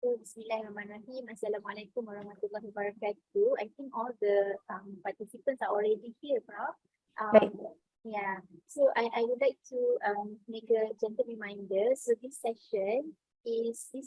Bismillahirrahmanirrahim. Assalamualaikum warahmatullahi wabarakatuh. I think all the participants are already here, Prof. Right. Yeah, so I would like to make a gentle reminder. So this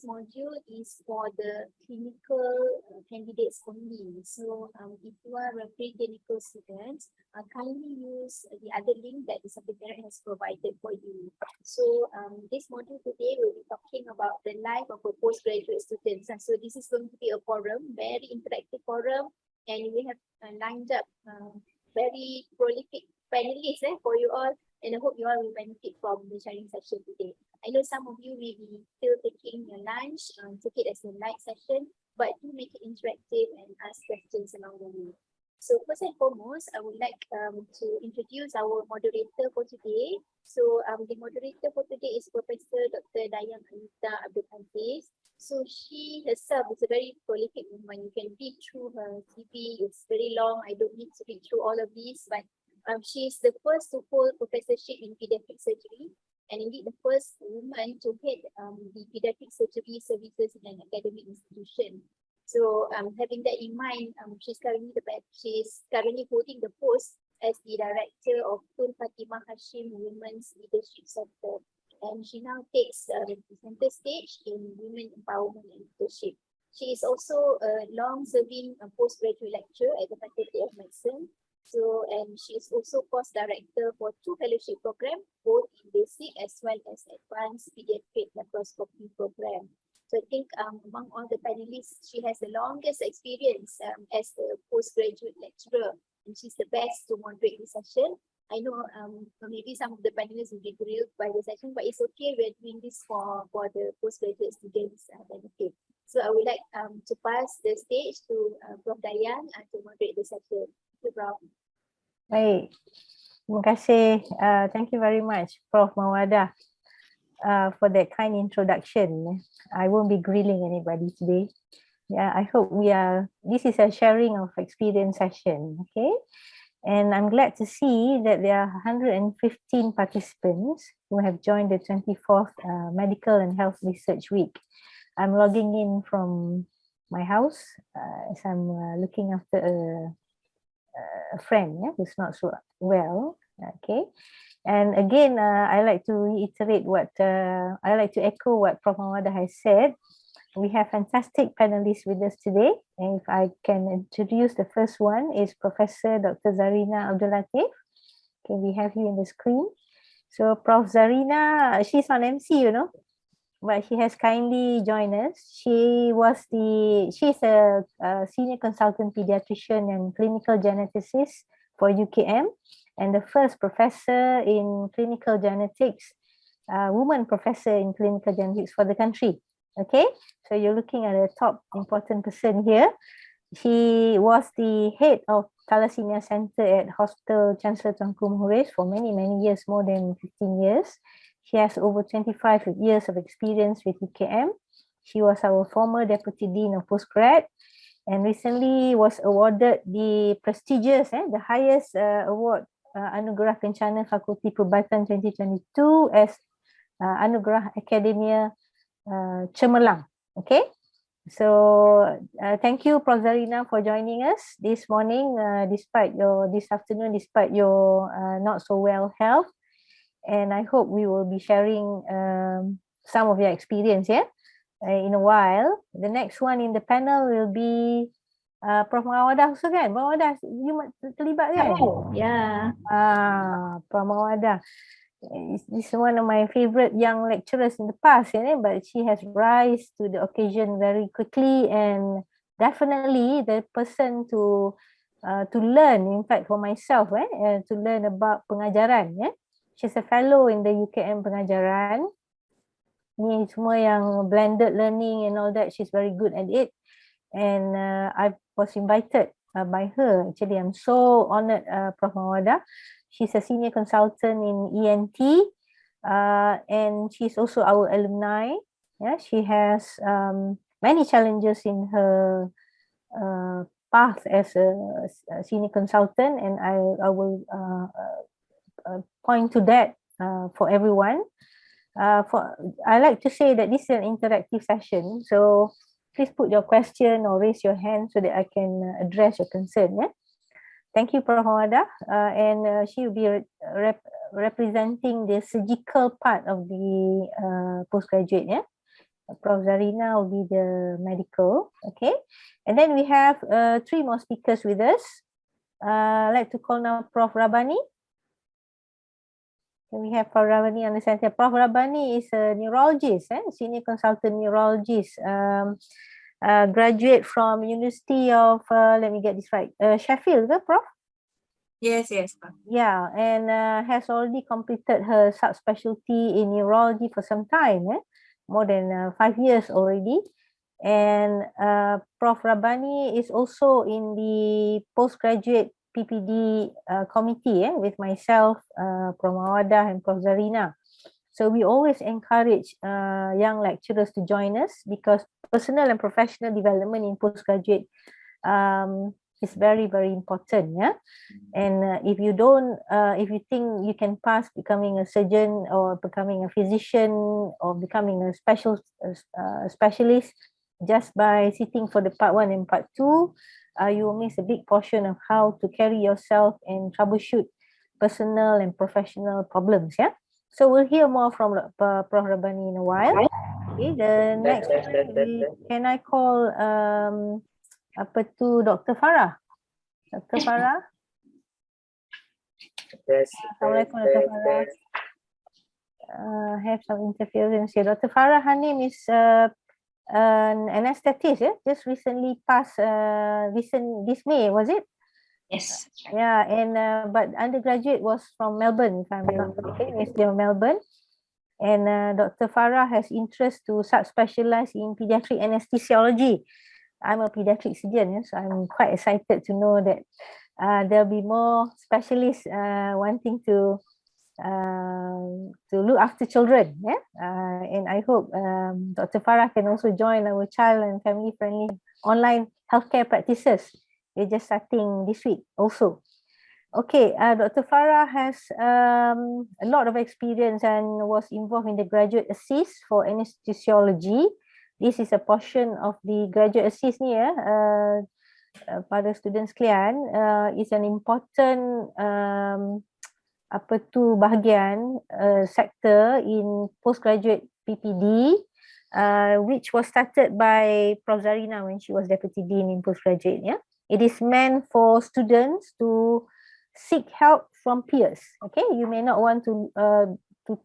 module is for the clinical candidates only. So if you are a pre-clinical student, kindly use the other link that the secretariat has provided for you. So this module today will be talking about the life of a postgraduate student. So this is going to be a forum, very interactive forum, and we have lined up very prolific panelists for you all, and I hope you all will benefit from the sharing session today. I know some of you may be still taking your lunch, take it as a light session, but do make it interactive and ask questions along the way. So first and foremost, I would like to introduce our moderator for today. So the moderator for today is Professor Dr. Dayang Anita Abdul Aziz. So she herself is a very prolific woman. You can read through her CV. It's very long. I don't need to read through all of these, but she is the first to hold professorship in pediatric surgery, and indeed the first woman to head the pediatric surgery services in an academic institution. So having that in mind, she's currently holding the post as the director of Tun Fatimah Hashim Women's Leadership Center, and she now takes the center stage in women empowerment and leadership. She is also a long-serving postgraduate lecturer at the Faculty of Medicine. So, and she is also course director for 2 fellowship programs, both in basic as well as advanced pediatric laparoscopy program. So I think among all the panelists, she has the longest experience as a postgraduate lecturer, and she's the best to moderate the session. I know maybe some of the panelists will be grilled by the session, but it's okay. We're doing this for the postgraduate students' benefit. So I would like to pass the stage to Prof. Dayang to moderate the session. Thank you, Prof. Baik, terima kasih. Thank you very much, Prof. Mawada, for that kind introduction. I won't be grilling anybody today. Yeah, I hope this is a sharing of experience session, okay? And I'm glad to see that there are 115 participants who have joined the 24th Medical and Health Research Week. I'm logging in from my house as I'm looking after a friend who's not so well, okay? And again, I like to reiterate I like to echo what Prof. Mawada has said. We have fantastic panelists with us today. And if I can introduce the first one is Professor Dr. Zarina Abdul Latif. Okay, we have you in the screen. So Prof. Zarina, she's on MC, you know, but she has kindly joined us. She's a senior consultant pediatrician and clinical geneticist for UKM, and the first professor in clinical genetics, woman professor in clinical genetics for the country. Okay, so you're looking at a top important person here. She was the head of Thalassemia Center at Hospital Chancellor Tunku Muhriz for many years, more than 15 years. She has over 25 years of experience with UKM. She was our former Deputy Dean of Postgrad, and recently was awarded the prestigious, the highest award, Anugerah Kencana Fakulti Perubatan 2022 as Anugerah Akademia Cemerlang. Okay, so thank you, Prof. Zarina, for joining us this morning, this afternoon, despite your not so well health. And I hope we will be sharing some of your experience in a while. The next one in the panel will be Prof. Mawada also kan? Mawada, you terlibat kan? Yeah. Prof. Mawada. This is one of my favorite young lecturers in the past, but she has rise to the occasion very quickly, and definitely the person to learn, in fact for myself, to learn about pengajaran. She's a fellow in the UKM pengajaran. Ni semua yang blended learning and all that, she's very good at it. And I was invited by her. Actually, I'm so honored, Prof. Mawada. She's a senior consultant in ENT, and she's also our alumni. Yeah, she has many challenges in her path as a senior consultant, and I will point to that for everyone. I like to say that this is an interactive session, so please put your question or raise your hand so that I can address your concern. Yeah? Thank you, Prof. Mawada. And she will be representing the surgical part of the postgraduate. Yeah? Prof. Zarina will be the medical. Okay. And then we have 3 more speakers with us. I'd like to call now Prof. Rabani. We have Prof. Rabani on the center. Prof. Rabani is a neurologist, senior consultant neurologist, graduate from University of, let me get this right, Sheffield, Prof? Yes, Prof. Yeah, and has already completed her subspecialty in neurology for some time, more than 5 years already. And Prof. Rabani is also in the postgraduate PPD committee with myself, Prof. Mawada and Prof. Zarina. So we always encourage young lecturers to join us because personal and professional development in postgraduate is very, very important. Yeah. And if you think you can pass becoming a surgeon or becoming a physician or becoming a specialist just by sitting for the part 1 and part 2, you will miss a big portion of how to carry yourself and troubleshoot personal and professional problems. Yeah. So we'll hear more from Prof. Rabani in a while. Okay. The next one, can I call Dr. Farah? Dr. Farah? Yes. Assalamualaikum, Dr. Farah. Have some interference here. Dr. Farah, her name is an anesthetist, just recently passed this May, was it? Yes. Yeah, and but undergraduate was from Melbourne, if I'm not mistaken, University of Melbourne. And Dr. Farah has interest to subspecialize in pediatric anesthesiology. I'm a pediatric surgeon, so I'm quite excited to know that there'll be more specialists wanting to look after children. Yeah, and I hope Dr. Farah can also join our child and family friendly online healthcare practices. We're just starting this week also. Okay, Dr. Farah has a lot of experience and was involved in the graduate assist for anesthesiology. This is a portion of the graduate assist ni para students sekalian, is an important bahagian sector in postgraduate PPD, which was started by Prof. Zarina when she was Deputy Dean in postgraduate. Yeah, it is meant for students to seek help from peers. Okay, you may not want to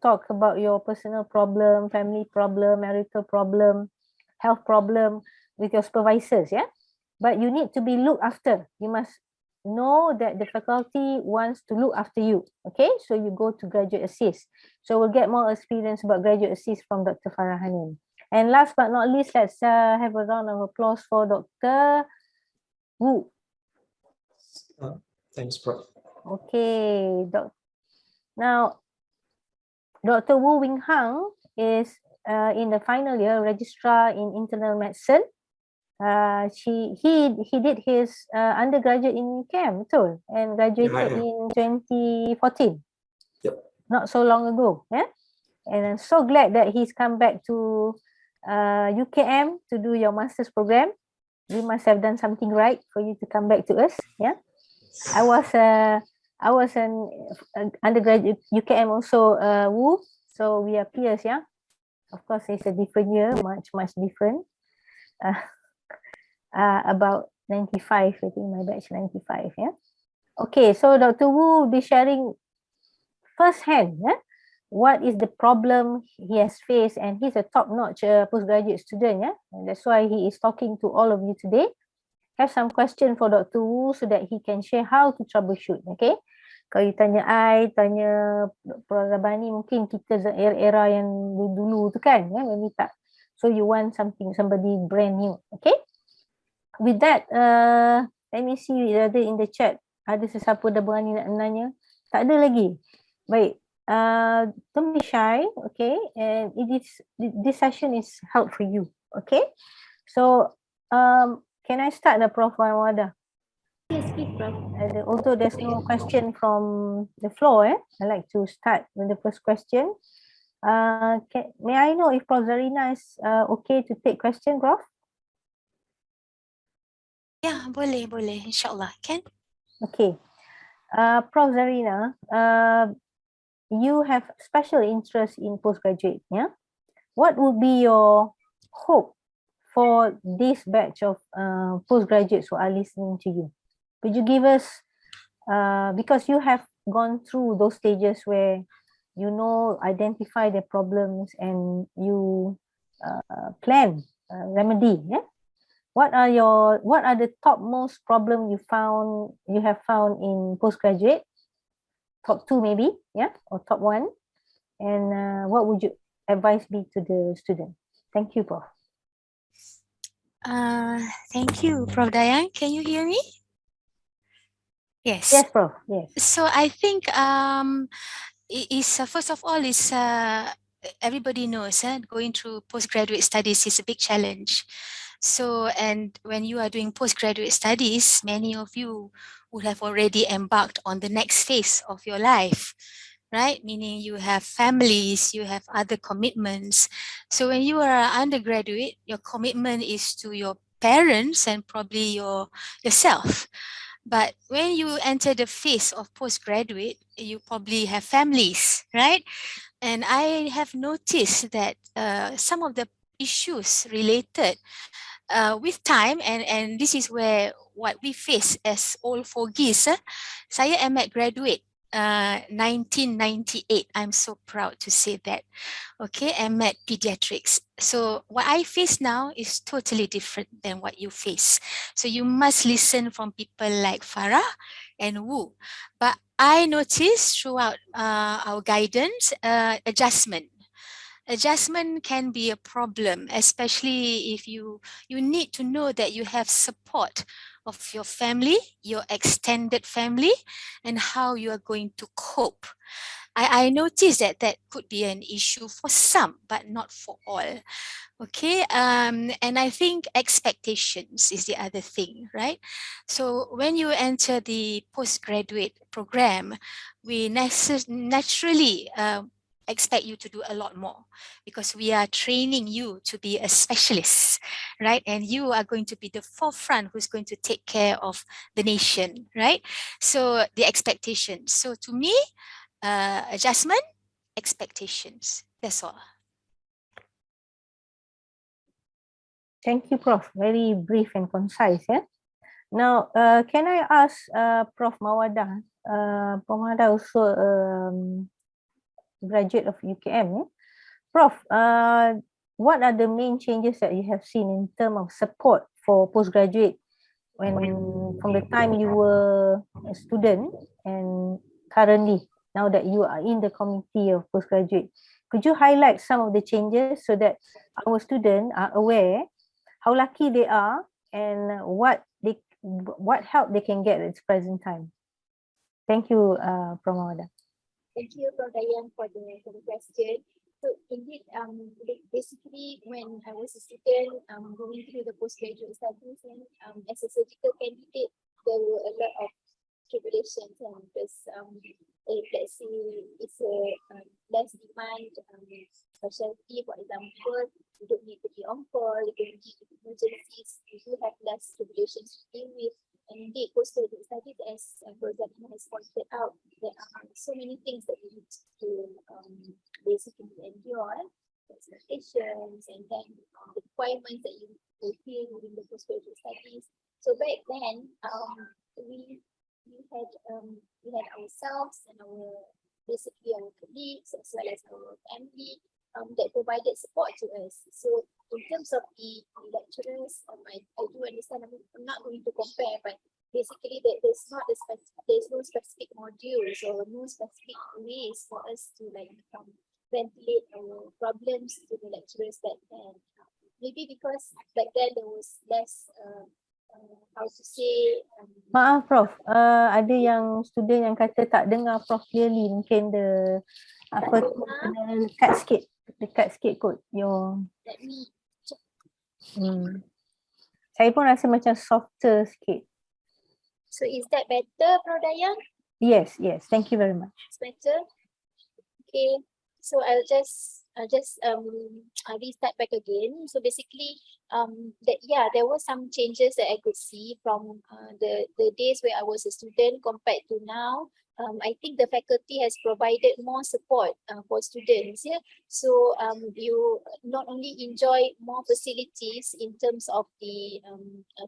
talk about your personal problem, family problem, marital problem, health problem with your supervisors. Yeah, but you need to be looked after. You must know that the faculty wants to look after you. Okay, so you go to graduate assist. So we'll get more experience about graduate assist from Dr. Farah Hanim. And last but not least, let's have a round of applause for Dr. Wu. Thanks, Prof. Okay, now Dr. Wu Wing Hang is in the final year registrar in internal medicine. He did his undergraduate in UCAM, betul, and graduated in 2014. Yep. Not so long ago. Yeah, and I'm so glad that he's come back to UKM to do your master's program. You must have done something right for you to come back to us. Yeah, I was an undergraduate UKM also, Wu, so we are peers. Yeah, of course it's a different year, much different. About 95, I think my batch 95. Yeah. Okay, so Dr. Wu will be sharing firsthand what is the problem he has faced, and he's a top-notch postgraduate student. Yeah, and that's why he is talking to all of you today. Have some question for Dr. Wu so that he can share how to troubleshoot. Okay, kalau you tanya tanya Prof. Rabani, mungkin kita era yang dulu tu kan, when we tak. So you want somebody brand new. Okay. With that, let me see whether in the chat ada sesiapa dah berani nak nanya. Tak ada lagi. Baik, don't be shy, okay? And this session is help for you, okay? So, can I start the Prof. Mawada? Yes, please, Prof. Although there's no question from the floor, I'd like to start with the first question. May I know if Prof Zarina is okay to take question, Prof? Ya, boleh, insyaAllah. Kan? Okay. Prof Zarina, you have special interest in postgraduate, yeah? What would be your hope for this batch of postgraduates who are listening to you? Could you give us, because you have gone through those stages where you know, identify the problems and you plan remedy, yeah? What are the topmost problem you have found in postgraduate? Top 2 maybe, yeah, or top 1, and what would you advise be to the student? Thank you, Prof. Thank you, Prof Dayang. Can you hear me? Yes. Yes, Prof. Yes. So I think first of all is everybody knows going through postgraduate studies is a big challenge. So, and when you are doing postgraduate studies, many of you would have already embarked on the next phase of your life, right? Meaning you have families, you have other commitments. So when you are an undergraduate, your commitment is to your parents and probably yourself. But when you enter the phase of postgraduate, you probably have families, right? And I have noticed that some of the issues related with time, and this is where what we face as old fogies. Saya MPP graduate 1998. I'm so proud to say that. Okay, MPP pediatrics. So what I face now is totally different than what you face. So you must listen from people like Farah and Wu. But I noticed throughout our guidance, adjustment can be a problem, especially if you need to know that you have support of your family, your extended family, and how you are going to cope. I noticed that could be an issue for some, but not for all. Okay, and I think expectations is the other thing, right? So when you enter the postgraduate program, we naturally expect you to do a lot more because we are training you to be a specialist, right? And you are going to be the forefront who's going to take care of the nation, right? So the expectations. So to me, adjustment, expectations. That's all. Thank you, Prof. Very brief and concise, yeah? Now, can I ask Prof Mawada? Prof Mawada also graduate of UKM, yeah? Prof, what are the main changes that you have seen in terms of support for postgraduate when from the time you were a student and currently now that you are in the committee of postgraduate? Could you highlight some of the changes so that our students are aware how lucky they are and what help they can get at this present time? Thank you, Prof Mawada. Thank you, Prof Dayang, for the question. So indeed, basically when I was a student going through the postgraduate studies and as a surgical candidate, there were a lot of tribulations and because if let's say it's a less demand specialty, for example, you don't need to be on call, you don't need to be emergencies, you do have less tribulations to deal with. And indeed, postgraduate studies, as Prof Zarina has pointed out, there are so many things that you need to basically endure, expectations, and then the requirements that you fulfill within the postgraduate studies. So back then, we had ourselves and basically our colleagues as well as our family that provided support to us. So in terms of the lecturers, I do understand. I'm not going to compare, but basically there's no specific modules or no specific ways for us to ventilate our problems to the lecturers back then. Maybe because back then there was less how to say. Maaf, Prof. Ada yang student yang kata tak dengar Prof clearly. Mungkin kena dekat sikit kot. Let me check. Saya pun rasa macam softer sikit. So is that better, Prof Dayang? Yes. Thank you very much. It's better. Okay. So I'll restart back again. So basically, there were some changes that I could see from the days where I was a student compared to now. I think the faculty has provided more support for students. Yeah, so you not only enjoy more facilities in terms of the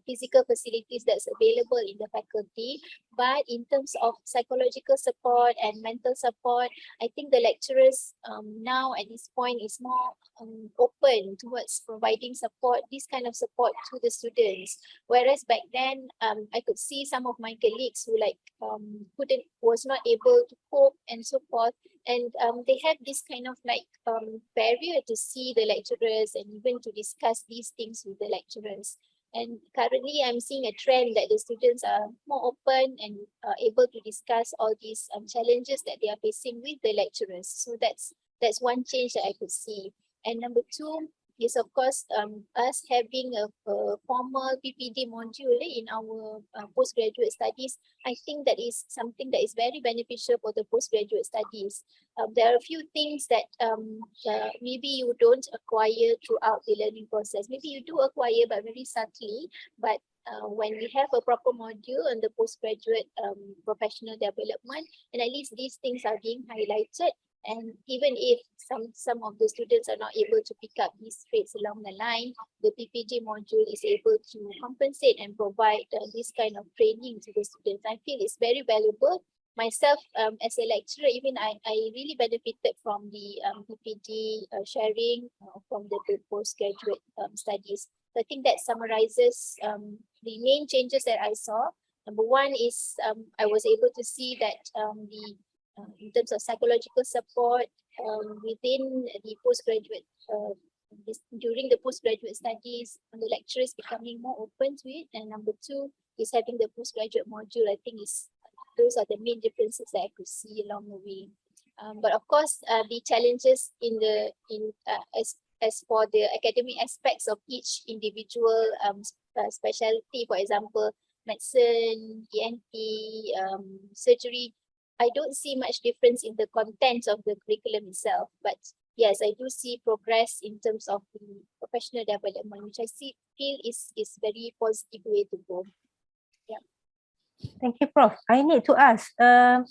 physical facilities that's available in the faculty, but in terms of psychological support and mental support, I think the lecturers now at this point is more open towards providing support, this kind of support to the students. Whereas back then, I could see some of my colleagues who was not able to cope and so forth. And they have this kind of barrier to see the lecturers and even to discuss these things with the lecturers. And currently, I'm seeing a trend that the students are more open and able to discuss all these challenges that they are facing with the lecturers. So that's one change that I could see. And number two is, of course, us having a formal PPD module in our postgraduate studies. I think that is something that is very beneficial for the postgraduate studies. There are a few things that maybe you don't acquire throughout the learning process. Maybe you do acquire, but very subtly. But when we have a proper module on the postgraduate professional development, and at least these things are being highlighted. And even if some of the students are not able to pick up these traits along the line, the PPG module is able to compensate and provide this kind of training to the students. I feel it's very valuable. Myself, as a lecturer, even I really benefited from the PPG sharing from the postgraduate studies. So I think that summarizes the main changes that I saw. Number one is I was able to see that in terms of psychological support within the postgraduate, during the postgraduate studies, the lecturers becoming more open to it. And number two is having the postgraduate module. I think those are the main differences that I could see along the way. But of course, the challenges as for the academic aspects of each individual specialty, for example, medicine, ENT, surgery, I don't see much difference in the content of the curriculum itself. But yes, I do see progress in terms of the professional development, which I feel is very positive way to go. Yeah. Thank you, Prof. I need to ask, Prof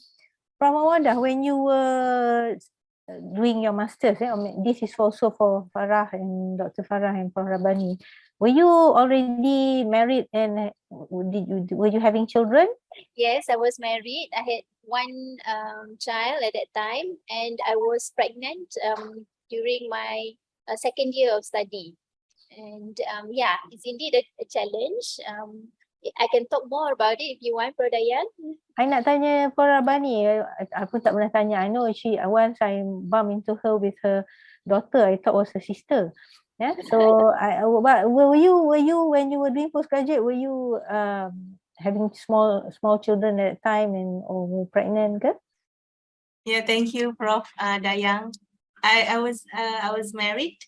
Mawada, when you were doing your masters, this is also for Farah and Dr. Farah and Prof Rabani. Were you already married and were you having children? Yes, I was married. I had one child at that time, and I was pregnant during my second year of study. And yeah, it's indeed a challenge. I can talk more about it if you want, Prof Dayang. I nak tanya Prof Rabani. Aku tak pernah tanya. I know once I bumped into her with her daughter, I thought was her sister. Yeah. So but were you when you were doing postgraduate, were you having small children at that time or were pregnant? Ke? Yeah, thank you, Prof. Dayang. I was married.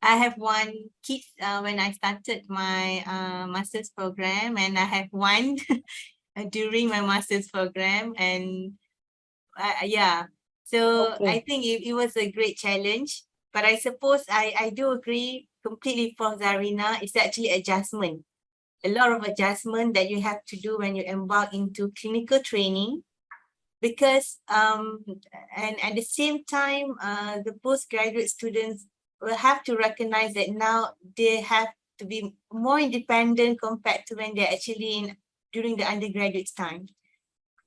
I have one kid when I started my master's program, and I have one during my master's program, and yeah. So Okay. I think it was a great challenge, but I suppose I do agree completely, Prof. Zarina. It's actually adjustment. A lot of adjustment that you have to do when you embark into clinical training, because and at the same time the postgraduate students will have to recognize that now they have to be more independent compared to when they're actually during the undergraduate time.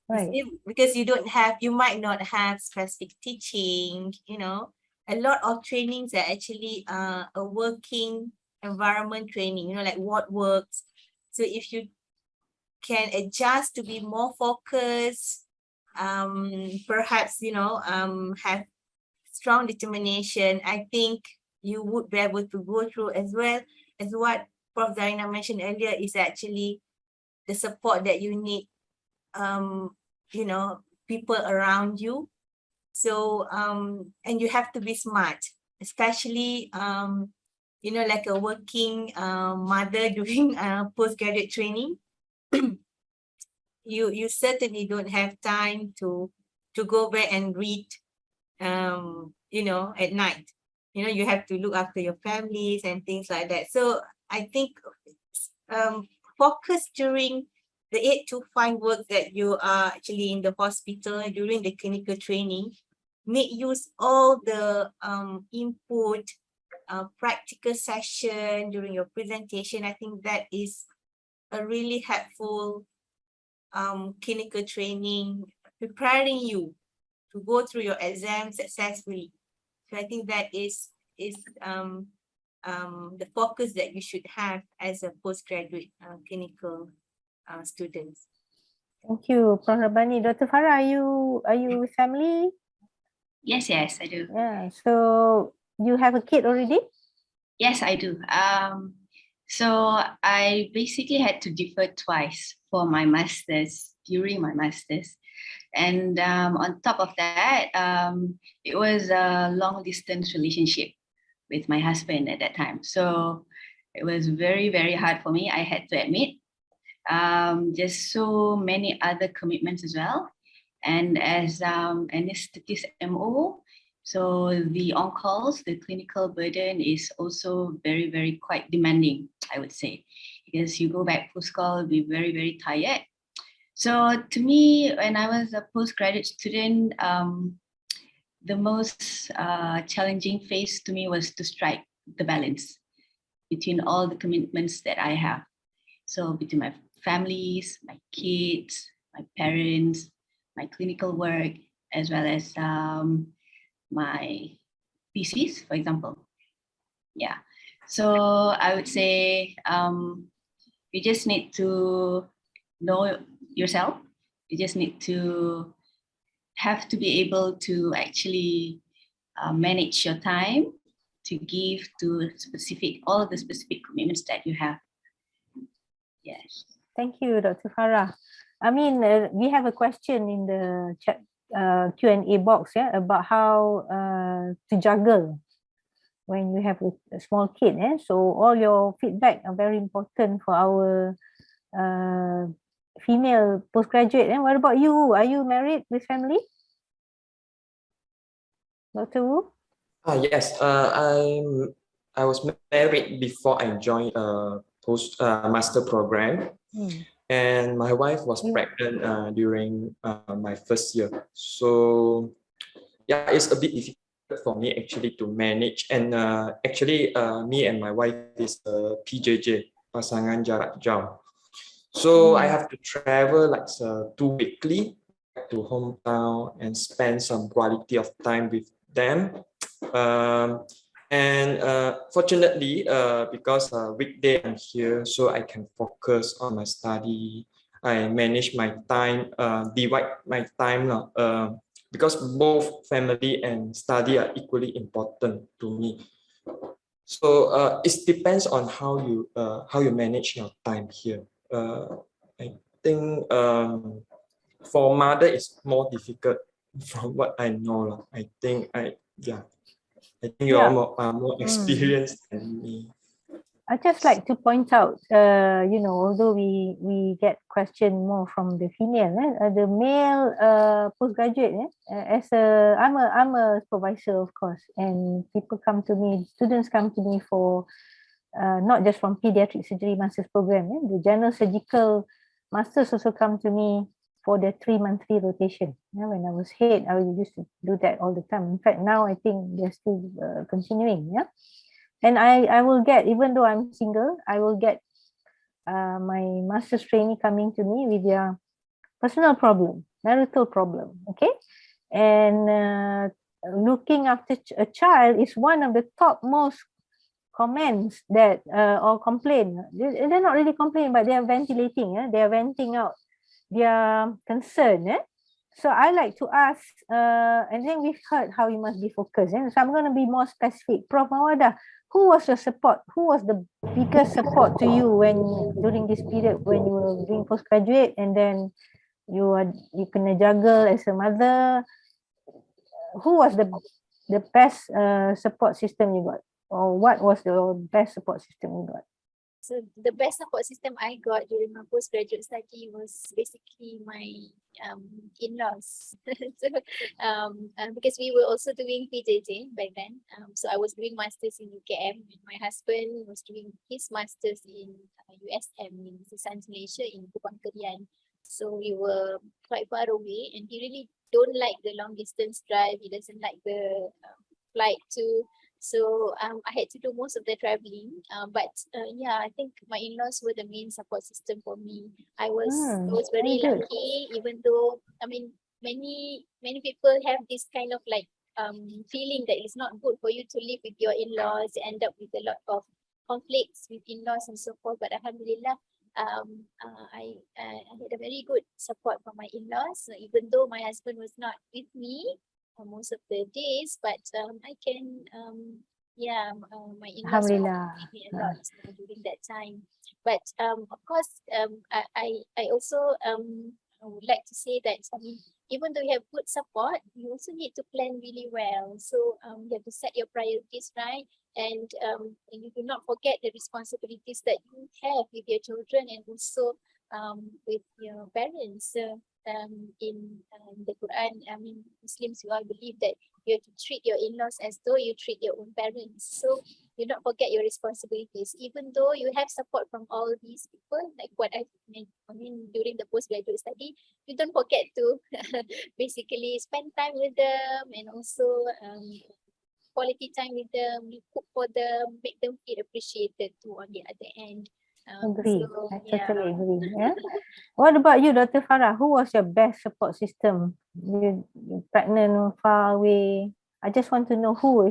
Right. Because you might not have specific teaching, a lot of trainings are actually a working environment training, like what works. So if you can adjust to be more focused, perhaps, have strong determination, I think you would be able to go through, as well as what Prof. Zarina mentioned earlier, is actually the support that you need, people around you. So, and you have to be smart, especially, like a working mother doing postgraduate training. You certainly don't have time to go back and read you know, at night. You know, you have to look after your families and things like that. So I think focus during the 8 to 5 work that you are actually in the hospital during the clinical training, make use all the input, practical session during your presentation. I think that is a really helpful clinical training, preparing you to go through your exam successfully. So I think that is the focus that you should have as a postgraduate clinical student. Thank you, Prof. Rabani. Dr. Farah, are you with family? Yes, I do. Yeah. So you have a kid already? Yes, I do. So I basically had to defer twice for my master's, during my master's. And on top of that, it was a long distance relationship with my husband at that time. So it was very, very hard for me, I had to admit. Just so many other commitments as well. And as anesthetist MO, so the on-calls, the clinical burden is also very, very quite demanding, I would say, because you go back post-call, be very, very tired. So to me, when I was a postgraduate student, the most challenging phase to me was to strike the balance between all the commitments that I have. So between my families, my kids, my parents, my clinical work, as well as my thesis, for example. Yeah. So I would say you just need to know yourself. You just need to have to be able to actually manage your time to give to all the specific commitments that you have. Yes. Thank you, Dr. Farah. I mean, we have a question in the chat Q&A box, yeah, about how to juggle when you have a small kid. So all your feedback are very important for our female postgraduate. What about you? Are you married with family? Dr. Wu? Yes, I was married before I joined a master program. And my wife was pregnant during my first year. So yeah, it's a bit difficult for me actually to manage. And actually me and my wife is PJJ, pasangan jarak jauh. So I have to travel like 2 weekly to hometown and spend some quality of time with them. Fortunately, because weekday I'm here, so I can focus on my study. I manage my time, divide my time because both family and study are equally important to me. So it depends on how you manage your time here. I think for mother it's more difficult from what I know. I think you are more experienced than me. I just like to point out, although we get question more from the female, the male postgraduate, I'm a supervisor, of course, and students come to me for not just from pediatric surgery master's program, the general surgical masters also come to me for the 3-monthly rotation. When I was head, I used to do that all the time. In fact, now I think they're still continuing. And I will get, even though I'm single, I will get my master's trainee coming to me with their personal problem, marital problem, okay? And looking after a child is one of the top most comments that or complain. They're not really complaining, but they are ventilating. They are venting out their concern. So I like to ask, and then we've heard how you must be focused. So I'm going to be more specific. Prof. Mawada, who was your support? Who was the biggest support to you during this period when you were doing postgraduate, and then you kena juggle as a mother? Who was the best support system you got? Or what was the best support system you got? So the best support system I got during my postgraduate study was basically my in-laws. So, because we were also doing PJJ back then. So I was doing masters in UKM, and my husband was doing his masters in USM in Science Malaysia in Kupang Kerian. So we were quite far away, and he really don't like the long distance drive. He doesn't like the flight too. So I had to do most of the traveling. But yeah, I think my in-laws were the main support system for me. I was very very good. lucky, even though I mean many people have this kind of like feeling that it's not good for you to live with your in-laws, end up with a lot of conflicts with in-laws and so forth. But alhamdulillah, I had a very good support from my in-laws, even though my husband was not with me most of the days, but I can my in-laws Alhamdulillah. supported me a lot during that time. But of course, I also would like to say that even though you have good support, you also need to plan really well. So you have to set your priorities right, and you do not forget the responsibilities that you have with your children and also with your parents. In the Quran, Muslims, we all believe that you have to treat your in-laws as though you treat your own parents. So do not forget your responsibilities, even though you have support from all these people, like what I mean during the postgraduate study, you don't forget to basically spend time with them, and also quality time with them, you cook for them, make them feel appreciated too on the other end. Agree. So, I yeah. totally agree. Yeah. What about you, Dr. Farah? Who was your best support system? You're pregnant, far away. I just want to know who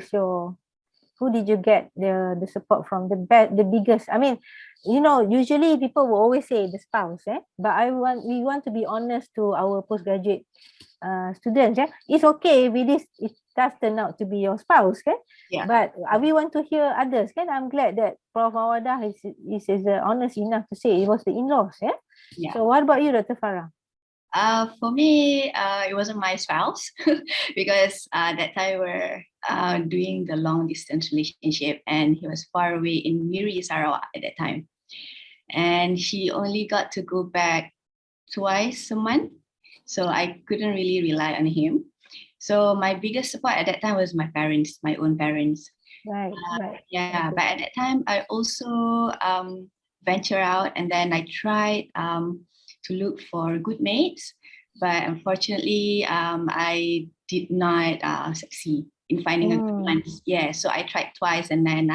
did you get the support from, the biggest? I mean, you know, usually people will always say the spouse, but we want to be honest to our postgraduate students. It's okay if it does turn out to be your spouse, Yeah. but we want to hear others. I'm glad that Prof Mawadah is honest enough to say it was the in-laws. Yeah. So what about you, Dr. Farah? For me, it wasn't my spouse because that time we were doing the long distance relationship, and he was far away in Miri, Sarawak at that time. And he only got to go back twice a month. So I couldn't really rely on him. So my biggest support at that time was my parents, my own parents. Right. Yeah, but at that time, I also venture out, and then I tried to look for good mates, but unfortunately, I did not succeed in finding a good one. Yeah, so I tried twice, and then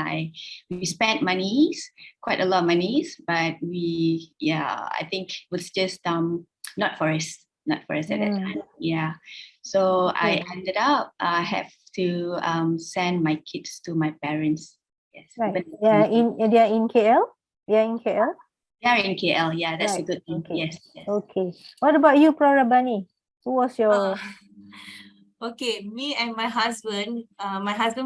we spent monies, quite a lot of monies, but I think it was just not for us at that time. Yeah, so I ended up have to send my kids to my parents. Yes. Right. They are in KL. Yeah, in KL. They are in KL. Yeah, that's right. a good thing. Okay. Yes. Okay. What about you, Prof Rabani? Who was your? Okay, me and my husband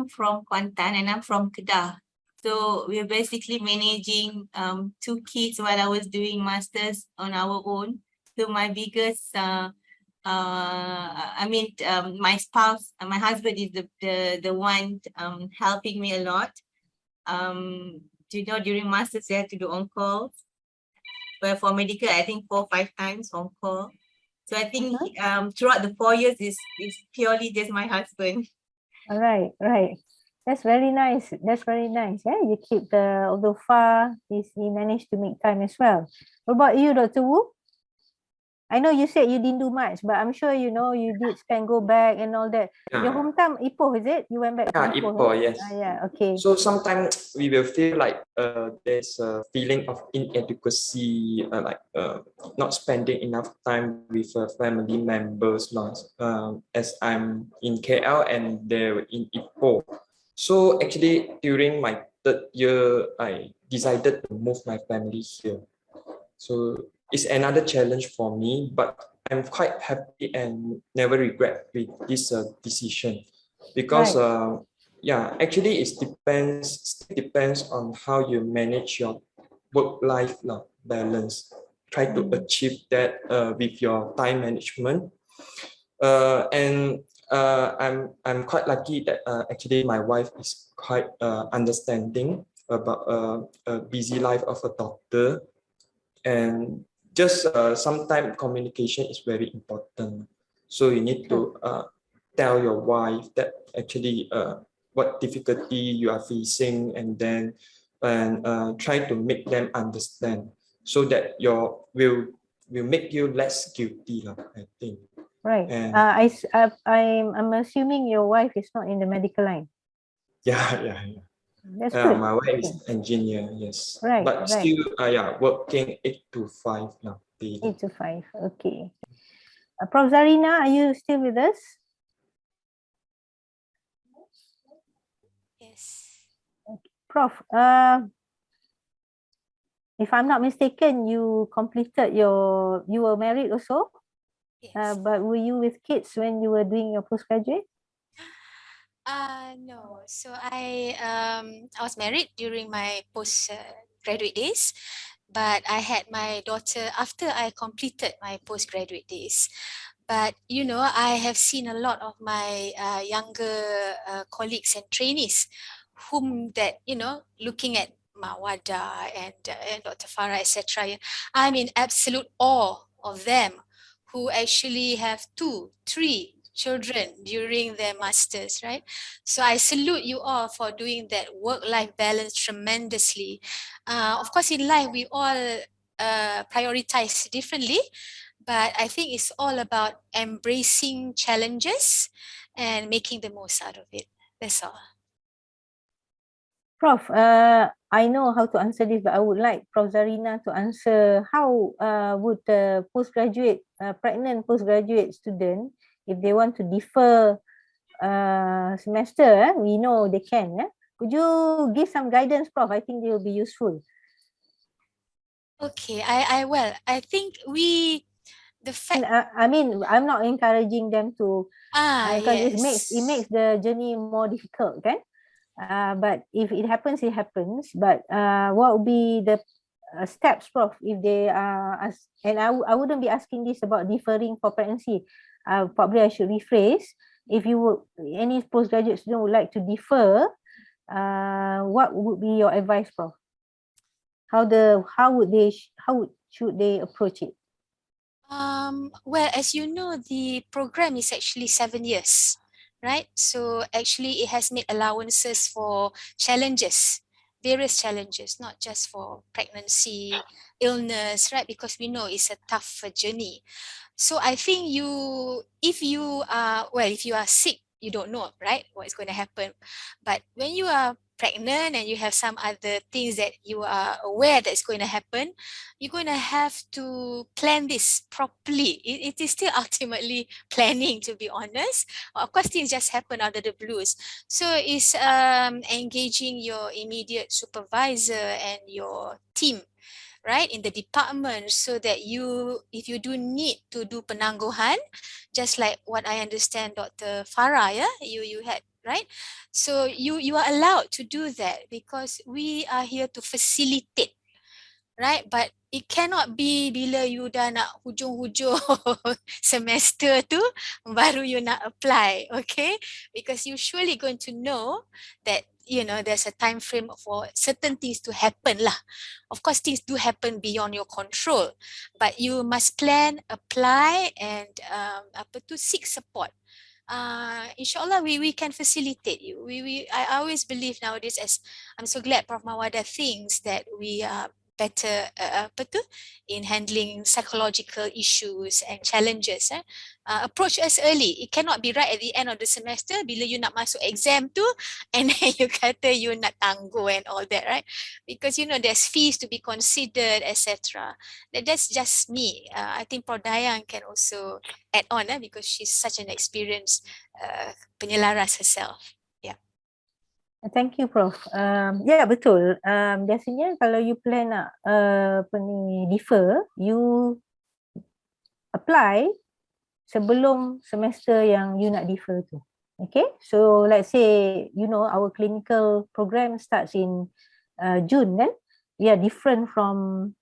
from Kuantan and I'm from Kedah. So we're basically managing 2 kids while I was doing masters on our own. So my biggest my spouse, my husband is the one helping me a lot. During masters we have to do on calls, but for medical I think 4 or 5 times on call. So I think throughout the 4 years is purely just my husband. All right. That's very nice. Yeah, you keep although far, he managed to make time as well. What about you, Dr. Wu? I know you said you didn't do much, but I'm sure you did go back and all that. Yeah. Your hometown, Ipoh, is it? You went back to Ipoh? Ipoh, yes. Yeah, okay. So sometimes we will feel like there's a feeling of inadequacy, not spending enough time with family members, as I'm in KL and they're in Ipoh. So actually during my 3rd year, I decided to move my family here. So it's another challenge for me, but I'm quite happy and never regret with this decision, because actually it depends on how you manage your work-life balance. Try to achieve that with your time management, and I'm quite lucky that actually my wife is quite understanding about a busy life of a doctor, and just sometimes communication is very important. So you need to tell your wife that actually what difficulty you are facing, and then try to make them understand, so that your will make you less guilty, I think. Right. And I'm assuming your wife is not in the medical line. yeah. That's good. My wife Okay. is engineer, yes. Right, But right. still, working 8 to 5 now daily. 8 to 5. Okay. Prof. Zarina, are you still with us? Yes. Prof, if I'm not mistaken, you were married also, Yes. but were you with kids when you were doing your postgraduate? No. So I was married during my postgraduate days, but I had my daughter after I completed my postgraduate days. But you know, I have seen a lot of my younger colleagues and trainees, whom that you know, looking at Mawada and Dr. Farah, etc. I'm in absolute awe of them, who actually have 2, 3 children during their masters, right? So I salute you all for doing that work-life balance tremendously. Of course, in life we all prioritize differently, but I think it's all about embracing challenges and making the most out of it. That's all. Prof, I know how to answer this, but I would like Prof. Zarina to answer how would the pregnant postgraduate student, if they want to defer semester, we know they can. Could you give some guidance, Prof? I think they will be useful. Okay, I think the fact. I mean, I'm not encouraging them to, because Yes. it makes the journey more difficult, kan? But if it happens, it happens. But what would be the steps, Prof, if they and I wouldn't be asking this about deferring for pregnancy. Probably I should rephrase. If you would, any postgraduate student would like to defer, what would be your advice, Prof? How should they approach it? Well, as you know, the program is actually 7 years, right? So actually it has made allowances for challenges, various challenges, not just for pregnancy, illness, right? Because we know it's a tough journey. So I think if you are sick, you don't know, right, what is going to happen. But when you are pregnant and you have some other things that you are aware that's going to happen, you're going to have to plan this properly. It is still ultimately planning, to be honest. Of course, things just happen out of the blues. So it's engaging your immediate supervisor and your team, right, in the department, so that if you do need to do penangguhan, just like what I understand Dr. Farah, you had, right? So you are allowed to do that, because we are here to facilitate, right? But it cannot be bila you dah nak hujung-hujung semester tu baru you nak apply, okay? Because you surely going to know that there's a time frame for certain things to happen lah. Of course, things do happen beyond your control, but you must plan, apply, and seek support. Inshallah we can facilitate you. I always believe nowadays, as I'm so glad Prof Mawada thinks that we are better in handling psychological issues and challenges. Approach us early. It cannot be right at the end of the semester bila you nak masuk exam tu and then you kata you nak tangguh and all that, right? Because there's fees to be considered, etc. That's just me. I think Prof Dayang can also add on because she's such an experienced penyelaras herself. Thank you, Prof. Ya, betul. Biasanya kalau you plan nak defer, you apply sebelum semester yang you nak defer tu. Okay, so let's say our clinical program starts in June, kan? We are different from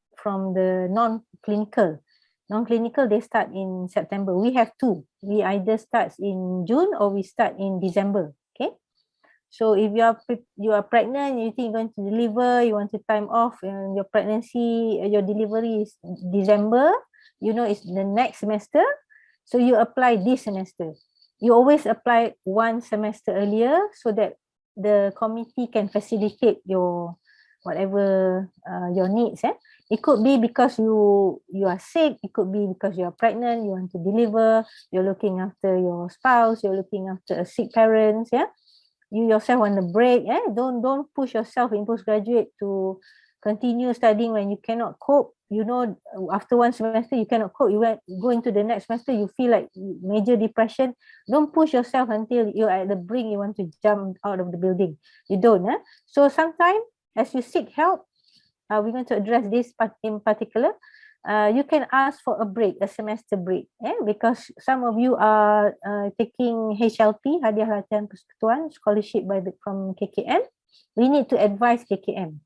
the non-clinical. Non-clinical, they start in September. We have two. We either start in June or we start in December. Okay. So if you are pregnant, you think you're going to deliver, you want to time off, and your pregnancy, your delivery is December, you know it's the next semester, so you apply this semester. You always apply one semester earlier so that the committee can facilitate your whatever your needs. It could be because you are sick, it could be because you are pregnant, you want to deliver, you're looking after your spouse, you're looking after a sick parents, you yourself want a break. Don't push yourself in postgraduate to continue studying when you cannot cope. You know, after one semester you cannot cope, you go into the next semester, you feel like major depression. Don't push yourself until you're at the brink, you want to jump out of the building. You don't. So sometimes as you seek help, we're going to address this part in particular. You can ask for a break, a semester break, because some of you are taking HLP, Hadiah Latihan Persekutuan, scholarship from KKM. We need to advise KKM.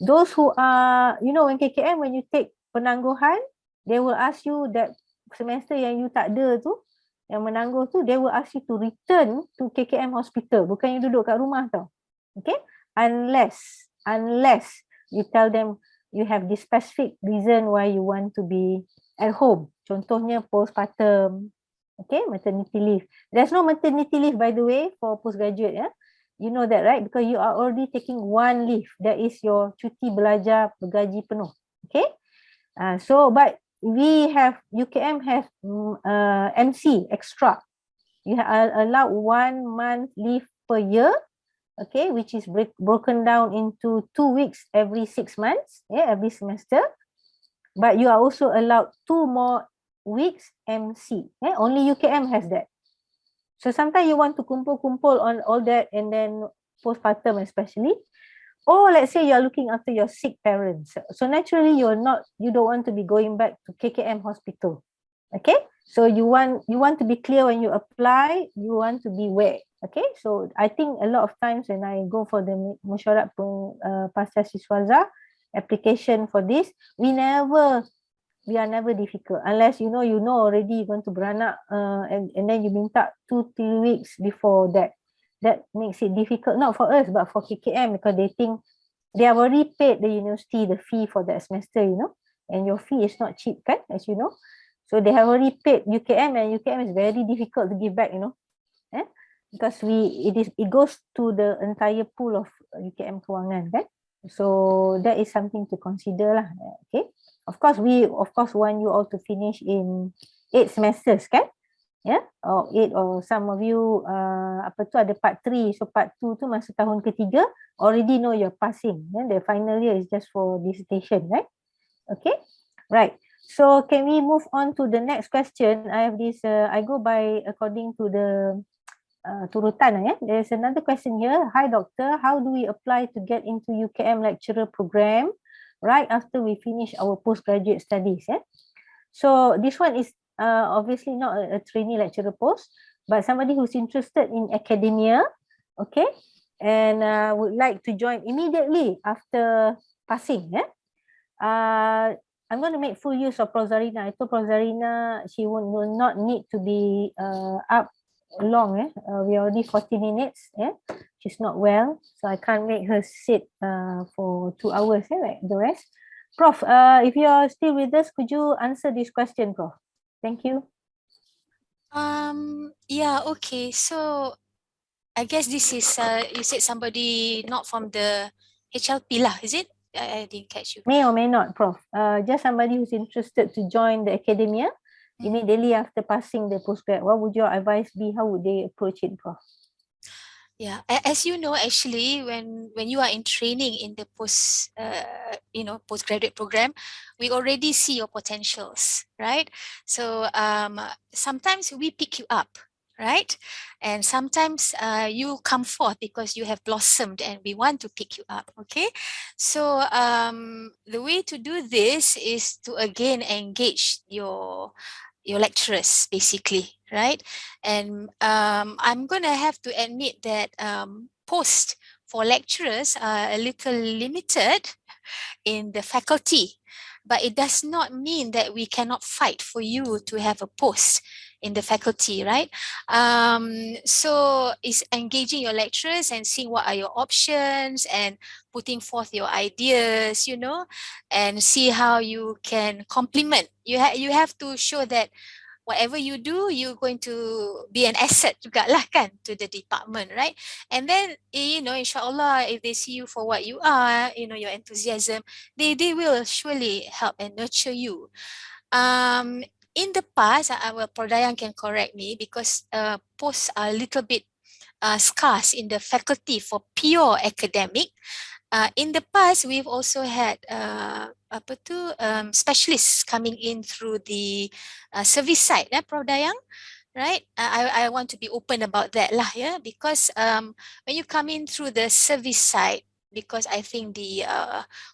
Those who are, you know, when KKM, when you take penangguhan, they will ask you that semester yang you tak ada tu, yang menangguh tu, they will ask you to return to KKM hospital, bukan you duduk kat rumah tau. Okay? Unless you tell them you have this specific reason why you want to be at home. Contohnya postpartum, okay, maternity leave. There's no maternity leave, by the way, for postgraduate. You know that, right? Because you are already taking one leave. That is your cuti belajar bergaji penuh. Okay. But UKM have MC extra. You are allowed 1 month leave per year. Okay, which is broken down into 2 weeks every 6 months, every semester. But you are also allowed 2 more weeks MC. Only UKM has that. So sometimes you want to kumpul on all that, and then postpartum especially. Or let's say you are looking after your sick parents. So naturally you don't want to be going back to KKM hospital. Okay, so you want to be clear when you apply, you want to be where. Okay, so I think a lot of times when I go for the mesyuarat pasca siswaza application for this, we are never difficult unless you know already you're going to beranak, and then you minta 2-3 weeks before that. That makes it difficult, not for us but for KKM, because they think they have already paid the university the fee for that semester, and your fee is not cheap, kan, as you know. So they have already paid UKM, and UKM is very difficult to give back, because it goes to the entire pool of UKM kewangan, kan. So that is something to consider lah. Okay. Of course, we want you all to finish in 8 semesters, kan? Or 8, or some of you ada part 3, so part 2 tu masa tahun ketiga already know you're passing. The final year is just for dissertation, right? Okay, right. So can we move on to the next question? I have this. I go by according to the turutan. There's another question here. Hi doctor, how do we apply to get into UKM lecturer program right after we finish our postgraduate studies? So this one is obviously not a trainee lecturer post, but somebody who's interested in academia, okay, and would like to join immediately after passing. I'm going to make full use of Prof Zarina. I told Prof Zarina she will not need to be up long. We already 40 minutes. She's not well, so I can't make her sit for 2 hours like the rest. Prof, if you are still with us, could you answer this question, Prof? Thank you. Yeah, okay. So I guess this is you said somebody not from the HLP lah, is it? I didn't catch you. May or may not, Prof. Just somebody who's interested to join the academia immediately after passing the postgrad. What would your advice be? How would they approach it, Prof? Yeah, as you know, actually, when you are in training in the postgraduate program, we already see your potentials, right? So sometimes we pick you up, right? And sometimes you come forth because you have blossomed and we want to pick you up, okay? So the way to do this is to again engage your lecturers, basically, right? And I'm gonna have to admit that posts for lecturers are a little limited in the faculty, but it does not mean that we cannot fight for you to have a post in the faculty, right? So it's engaging your lecturers and seeing what are your options and putting forth your ideas, you know, and see how you can complement. You have to show that whatever you do, you're going to be an asset juga lah kan to the department, right? And then, you know, inshallah, if they see you for what you are, you know, your enthusiasm, they will surely help and nurture you. In the past, well, Prof. Dayang can correct me because posts are a little bit scarce in the faculty for pure academic. In the past, we've also had specialists coming in through the service side, Prof. Dayang, right? I want to be open about that lah, yeah, because when you come in through the service side, because I think the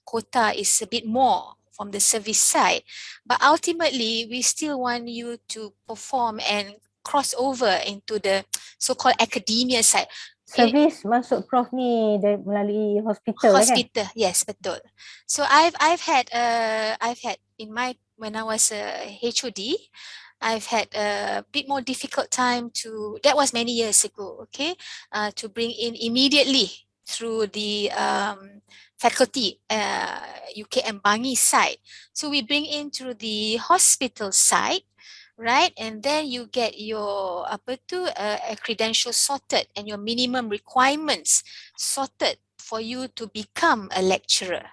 quota is a bit more from the service side, but ultimately we still want you to perform and cross over into the so-called academia side. Servis masuk Prof ni melalui hospital lah kan? Hospital, yes, betul. So I've had in my, when I was a HOD, I've had a bit more difficult time to, that was many years ago, okay, to bring in immediately through the faculty, UKM Bangi side. So we bring in through the hospital side, right? And then you get your credentials sorted and your minimum requirements sorted for you to become a lecturer.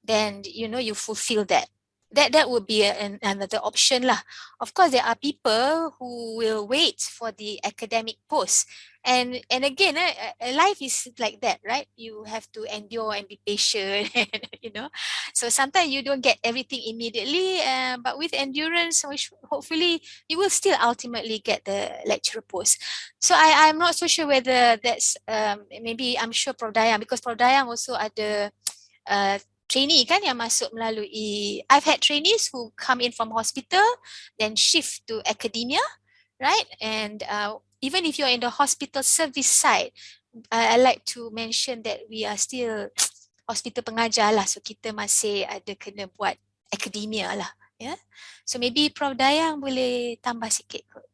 Then, you know, you fulfill that. That would be another option lah. Of course, there are people who will wait for the academic post. And again, life is like that, right? You have to endure and be patient, you know. So sometimes you don't get everything immediately, but with endurance, hopefully you will still ultimately get the lecturer post. So I'm not so sure whether that's, maybe I'm sure Prof. Dayang, because Prof. Dayang also ada trainee kan yang masuk melalui, I've had trainees who come in from hospital, then shift to academia, right? And even if you're in the hospital service side, I like to mention that we are still hospital pengajar lah, so kita masih ada kena buat academia lah, ya. Yeah? So maybe Prof. Dayang boleh tambah sikit kot.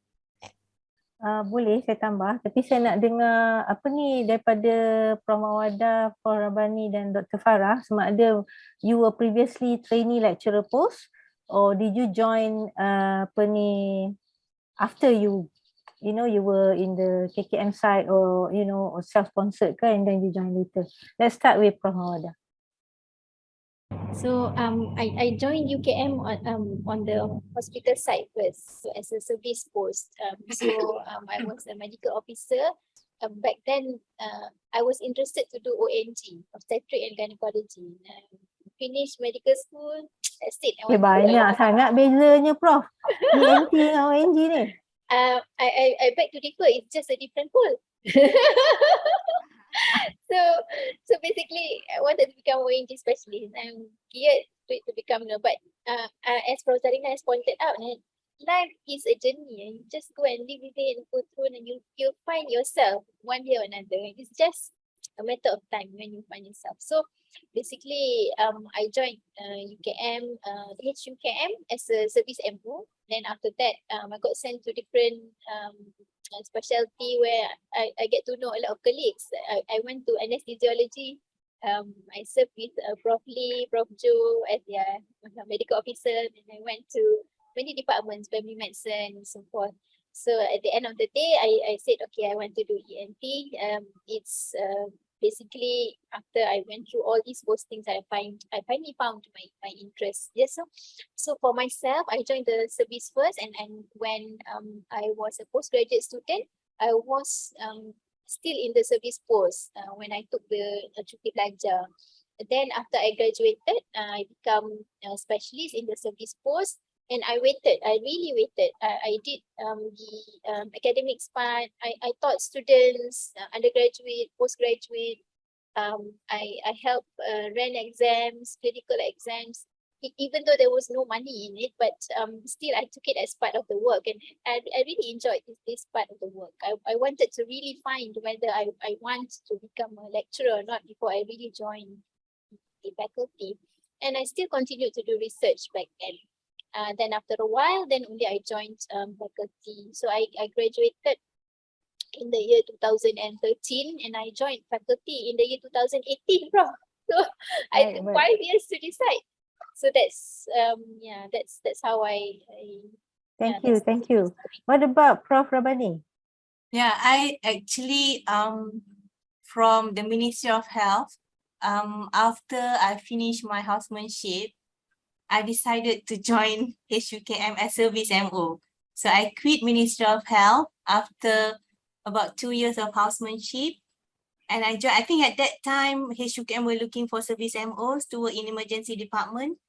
Boleh saya tambah, tapi saya nak dengar apa ni daripada Prof. Mawada, Prof. Rabani dan Dr. Farah, sama ada you were previously trainee lecturer post or did you join after you know you were in the KKM side or you know or self-sponsored ke and then you join later. Let's start with Prof. Mawada. So I joined UKM on the hospital side first, so as a service post. I was a medical officer. Back then, I was interested to do ONG, obstetric and gynecology. Finished medical school. That's it. Banyak sangat bezanya Prof. ENT dengan ONG ni. I beg to differ. It's just a different pool. So basically, I wanted to become ONG specialist. I'm geared to become, but as Prof. Zarina has pointed out, life is a journey. You just go and live with it and go through, and you'll find yourself one day or another. It's just a matter of time when you find yourself. So basically, I joined UKM, HUKM as a service MO. Then after that, I got sent to different specialty where I get to know a lot of colleagues. I went to anesthesiology. I served with Prof. Lee, Prof. Joe as their medical officer, and I went to many departments, family medicine and so forth. So at the end of the day, I said, okay, I want to do ENT. It's basically after I went through all these postings, I finally found my interest. Yes, so for myself, I joined the service first, and when I was a postgraduate student, I was still in the service post when I took the cuti pelajar. Then after I graduated, I become a specialist in the service post. And I waited, I really waited. I did the academics part. I taught students, undergraduate, postgraduate. I helped run exams, clinical exams, even though there was no money in it, but still I took it as part of the work. And I really enjoyed this part of the work. I wanted to really find whether I want to become a lecturer or not before I really joined the faculty. And I still continue to do research back then. Then after a while, then only I joined faculty. So I graduated in the year 2013 and I joined faculty in the year 2018, Prof. So I Right, took right. 5 years to decide. So that's yeah, that's how I Thank yeah, you, that's thank my you. story. What about Prof. Rabani? Yeah, I actually from the Ministry of Health, after I finished my housemanship, I decided to join HUKM as service MO. So I quit Ministry of Health after about 2 years of housemanship. And I joined, I think at that time, HUKM were looking for service MOs to work in emergency department.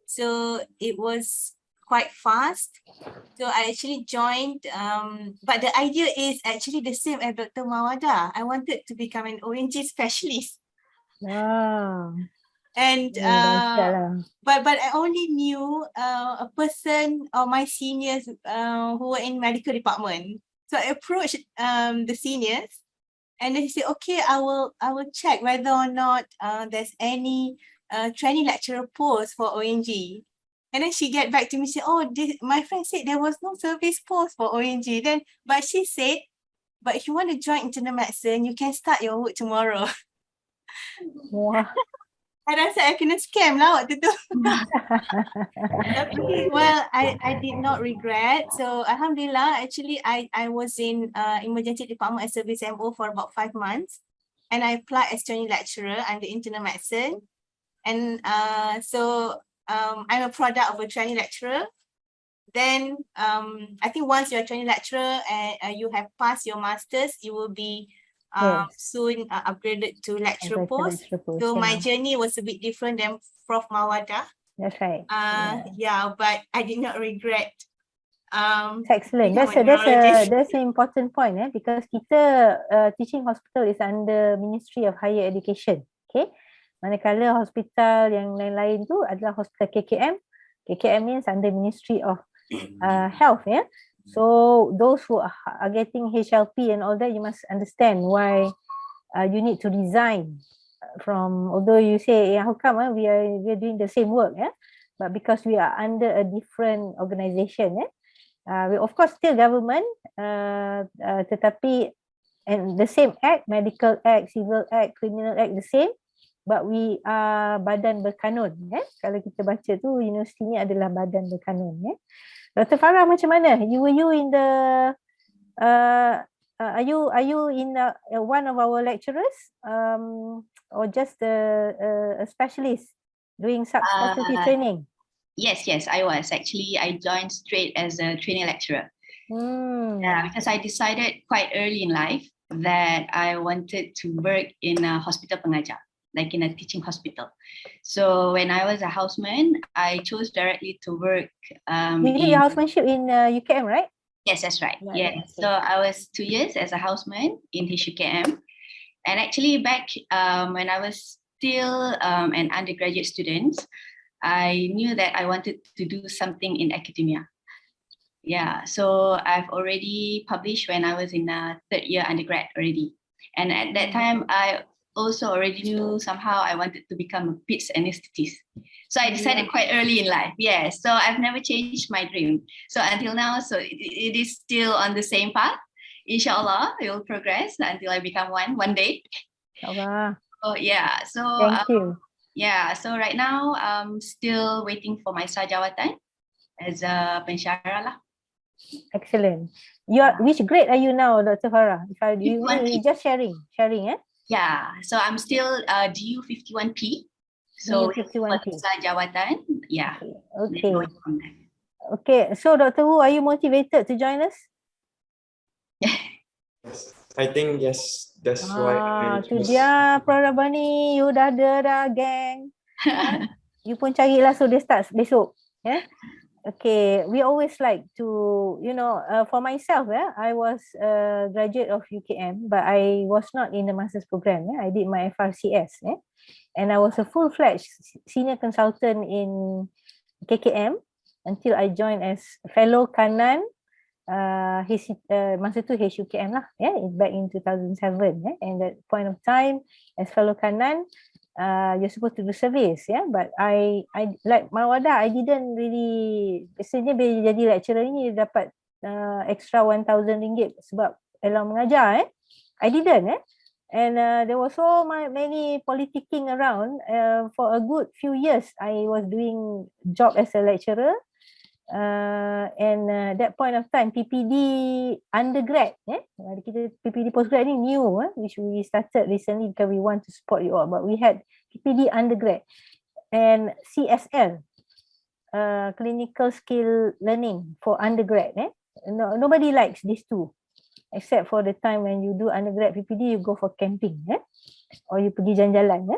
So it was quite fast. So I actually joined, but the idea is actually the same as Dr. Mawada. I wanted to become an ONG specialist. Wow. And Dahsyat lah. but I only knew a person or my seniors who were in medical department. So I approached the seniors, and they said, okay, I will check whether or not there's any training lecturer post for ONG. And then she get back to me, say, oh, my friend said there was no service post for ONG. Then, but she said, but if you want to join internal medicine, you can start your work tomorrow. Wah. I rasa I kena scam lah waktu tu. Tapi, well, I did not regret. So Alhamdulillah, actually I was in emergency department as service MO for about 5 months. And I applied as training lecturer under internal medicine. And so I'm a product of a training lecturer. Then I think once you're a training lecturer and you have passed your masters, you will be Yes. soon upgraded to lecturer post. Lecturer post, So my yeah. journey was a bit different than Prof. Mawada. That's right. Yeah, but I did not regret. It's excellent. become a neurologist. That's an important point, because kita teaching hospital is under Ministry of Higher Education. Okay. Manakala hospital yang lain-lain tu adalah hospital KKM. KKM means under Ministry of Health, yeah. So those who are getting HLP and all that, you must understand why you need to resign from, although you say, how come we are doing the same work, but because we are under a different organization, we of course still government, tetapi and the same act, medical act, civil act, criminal act, the same, but we are badan berkanun. Kalau kita baca tu, universiti ni adalah badan berkanun. Dr. Farah, macam mana? Were you in the are you in one of our lecturers, or just a specialist doing subspecialty training? Yes, I was. Actually, I joined straight as a training lecturer. Yeah, because I decided quite early in life that I wanted to work in a hospital pengajar, like in a teaching hospital. So when I was a houseman, I chose directly to work. You did your housemanship in UKM, right? Yes, that's right. Yeah, Yeah. okay. So I was 2 years as a houseman in HUKM. And actually back when I was still an undergraduate student, I knew that I wanted to do something in academia. Yeah, so I've already published when I was in a 3rd year undergrad already. And at that time, I also already knew somehow I wanted to become a peds anesthetist. So I decided quite early in life. Yeah, so I've never changed my dream. So until now, so it is still on the same path. Inshallah, it will progress until I become one day. InsyaAllah. Oh yeah, so Thank you. yeah, so right now I'm still waiting for my sarjawatan as a pensyarah lah. Excellent. Which grade are you now, Dr. Farah? If you just sharing, Yeah, so I'm still DU 51P. So DU 51P. Sarjawatan, yeah. Okay. Okay, so Dr. Wu, are you motivated to join us? Yes, I think yes. That's why. Tu dia, Prof. Rabani, you dah ada dah, gang. You pun carilah, so dia start besok. Yeah. Okay, we always like to, for myself, I was a graduate of UKM, but I was not in the master's program. I did my FRCS, and I was a full-fledged senior consultant in KKM until I joined as fellow kanan, masa tu HUKM lah, back in 2007. And at that point of time, as fellow kanan, you're supposed to do service, yeah. But I like Mawada, I didn't really, biasanya bila jadi lecturer ni dapat extra 1,000 ringgit sebab Elang mengajar, I didn't, and there was so many politicking around. For a good few years I was doing job as a lecturer, and that point of time PPD undergrad, kita PPD postgrad ni new, which we started recently because we want to support you all, but we had PPD undergrad and CSL, clinical skill learning for undergrad. Nobody likes these two except for the time when you do undergrad PPD, you go for camping, or you pergi jalan-jalan.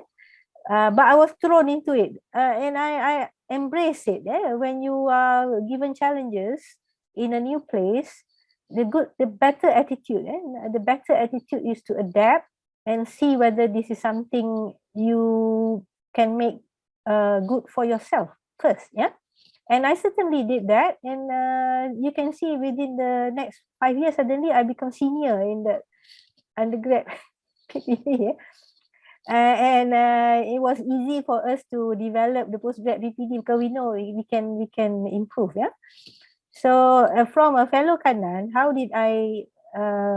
But I was thrown into it, and I embrace it. When you are given challenges in a new place, the better attitude, the better attitude is to adapt and see whether this is something you can make good for yourself first, and I certainly did that, and you can see within the next 5 years suddenly I become senior in the undergrad PPD. And it was easy for us to develop the postgrad PPD because we know we can improve, So from a fellow kanan, how did I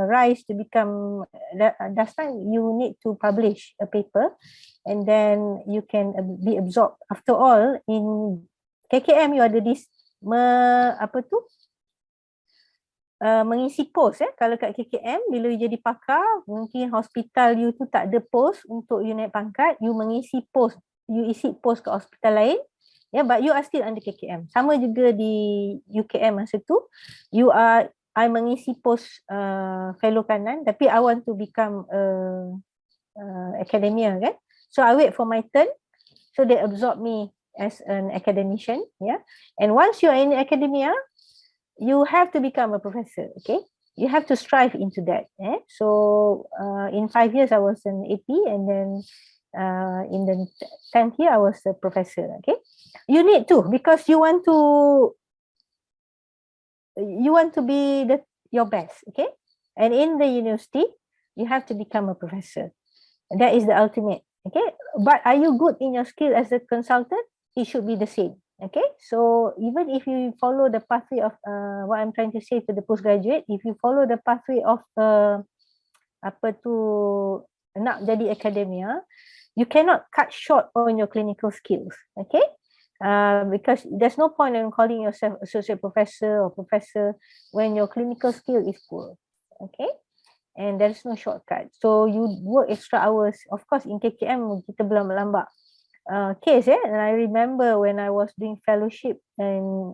rise to become? Last time you need to publish a paper, and then you can be absorbed. After all, in KKM you ada this mengisi post, kalau kat KKM bila you jadi pakar, mungkin hospital you tu tak ada post untuk you naik pangkat, you mengisi post, you isi post ke hospital lain, but you are still under KKM. Sama juga di UKM masa tu, I mengisi post fellow kanan, tapi I want to become academia, kan. So I wait for my turn, so they absorb me as an academician, and once you are in academia, you have to become a professor, okay? You have to strive into that. So in 5 years I was an AP, and then in the 10th year I was a professor, okay? You need to, because you want to be your best, okay? And in the university, you have to become a professor. That is the ultimate, okay? But are you good in your skill as a consultant? It should be the same. Okay, so even if you follow the pathway of what I'm trying to say to the postgraduate, if you follow the pathway of nak jadi academia, you cannot cut short on your clinical skills, okay? Because there's no point in calling yourself associate professor or professor when your clinical skill is poor, okay? And there's no shortcut. So you work extra hours. Of course, in KKM kita berlambak case, and I remember when I was doing fellowship and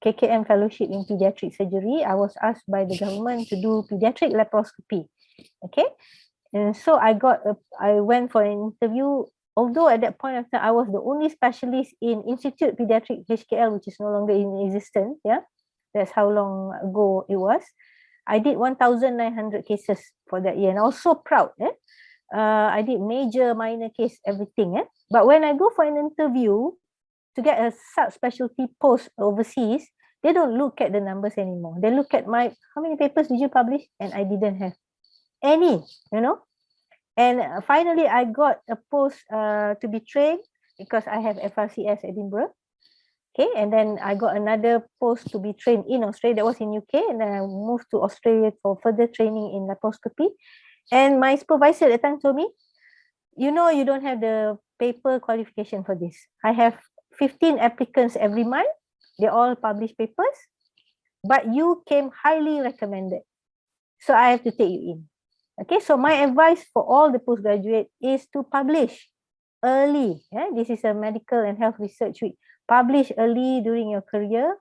KKM fellowship in pediatric surgery, I was asked by the government to do pediatric laparoscopy, okay, and so I went for an interview. Although at that point of time I was the only specialist in Institute Pediatric HKL, which is no longer in existence, that's how long ago it was. I did 1,900 cases for that year, and I was so proud. I did major, minor case, everything. But when I go for an interview to get a subspecialty post overseas, they don't look at the numbers anymore. They look at how many papers did you publish? And I didn't have any, And finally, I got a post to be trained because I have FRCS Edinburgh. Okay, and then I got another post to be trained in Australia. That was in UK, and then I moved to Australia for further training in laparoscopy. And my supervisor at the time told me, you don't have the paper qualification for this. I have 15 applicants every month. They all publish papers, but you came highly recommended. So I have to take you in. Okay, so my advice for all the postgraduate is to publish early. This is a medical and health research week. Publish early during your career.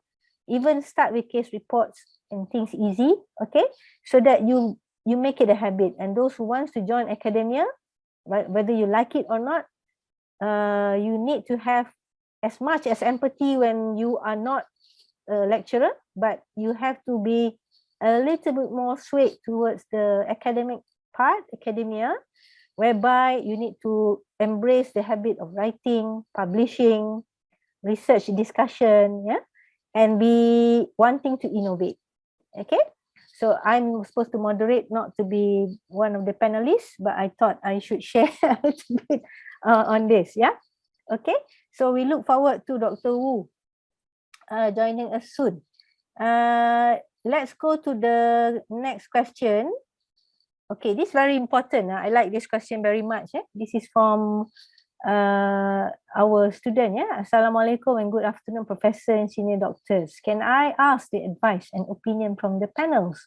Even start with case reports and things easy, okay? So that you make it a habit. And those who wants to join academia, whether you like it or not, you need to have as much as empathy when you are not a lecturer, but you have to be a little bit more swayed towards the academic part, academia, whereby you need to embrace the habit of writing, publishing, research discussion, and be wanting to innovate. Okay, So I'm supposed to moderate, not to be one of the panelists, but I thought I should share a little bit on this. Yeah. Okay. So we look forward to Dr. Wu joining us soon. Let's go to the next question. Okay, this is very important. I like this question very much. This is from our student. Assalamualaikum and good afternoon, Professor and senior doctors. Can I ask the advice and opinion from the panels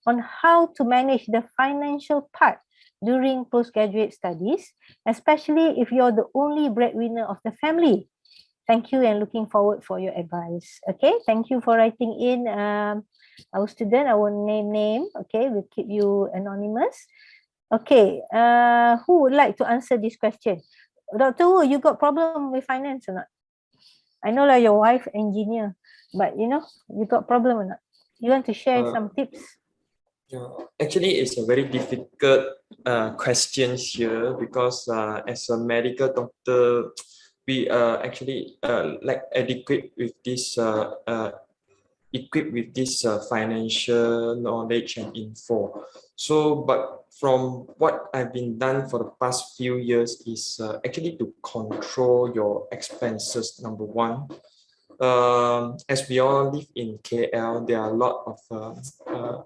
on how to manage the financial part during postgraduate studies, especially if you're the only breadwinner of the family? Thank you and looking forward for your advice. Okay, thank you for writing in. Our student, I won't name. Okay, we'll keep you anonymous. Okay, who would like to answer this question? Dr. Wu, you got problem with finance or not? I know like your wife engineer, but you got problem or not? You want to share some tips? Yeah, actually, it's a very difficult question here because as a medical doctor, we are actually like adequate with this equipped with this financial knowledge and info. So, but from what I've been done for the past few years is actually to control your expenses, number one. As we all live in KL, there are a lot of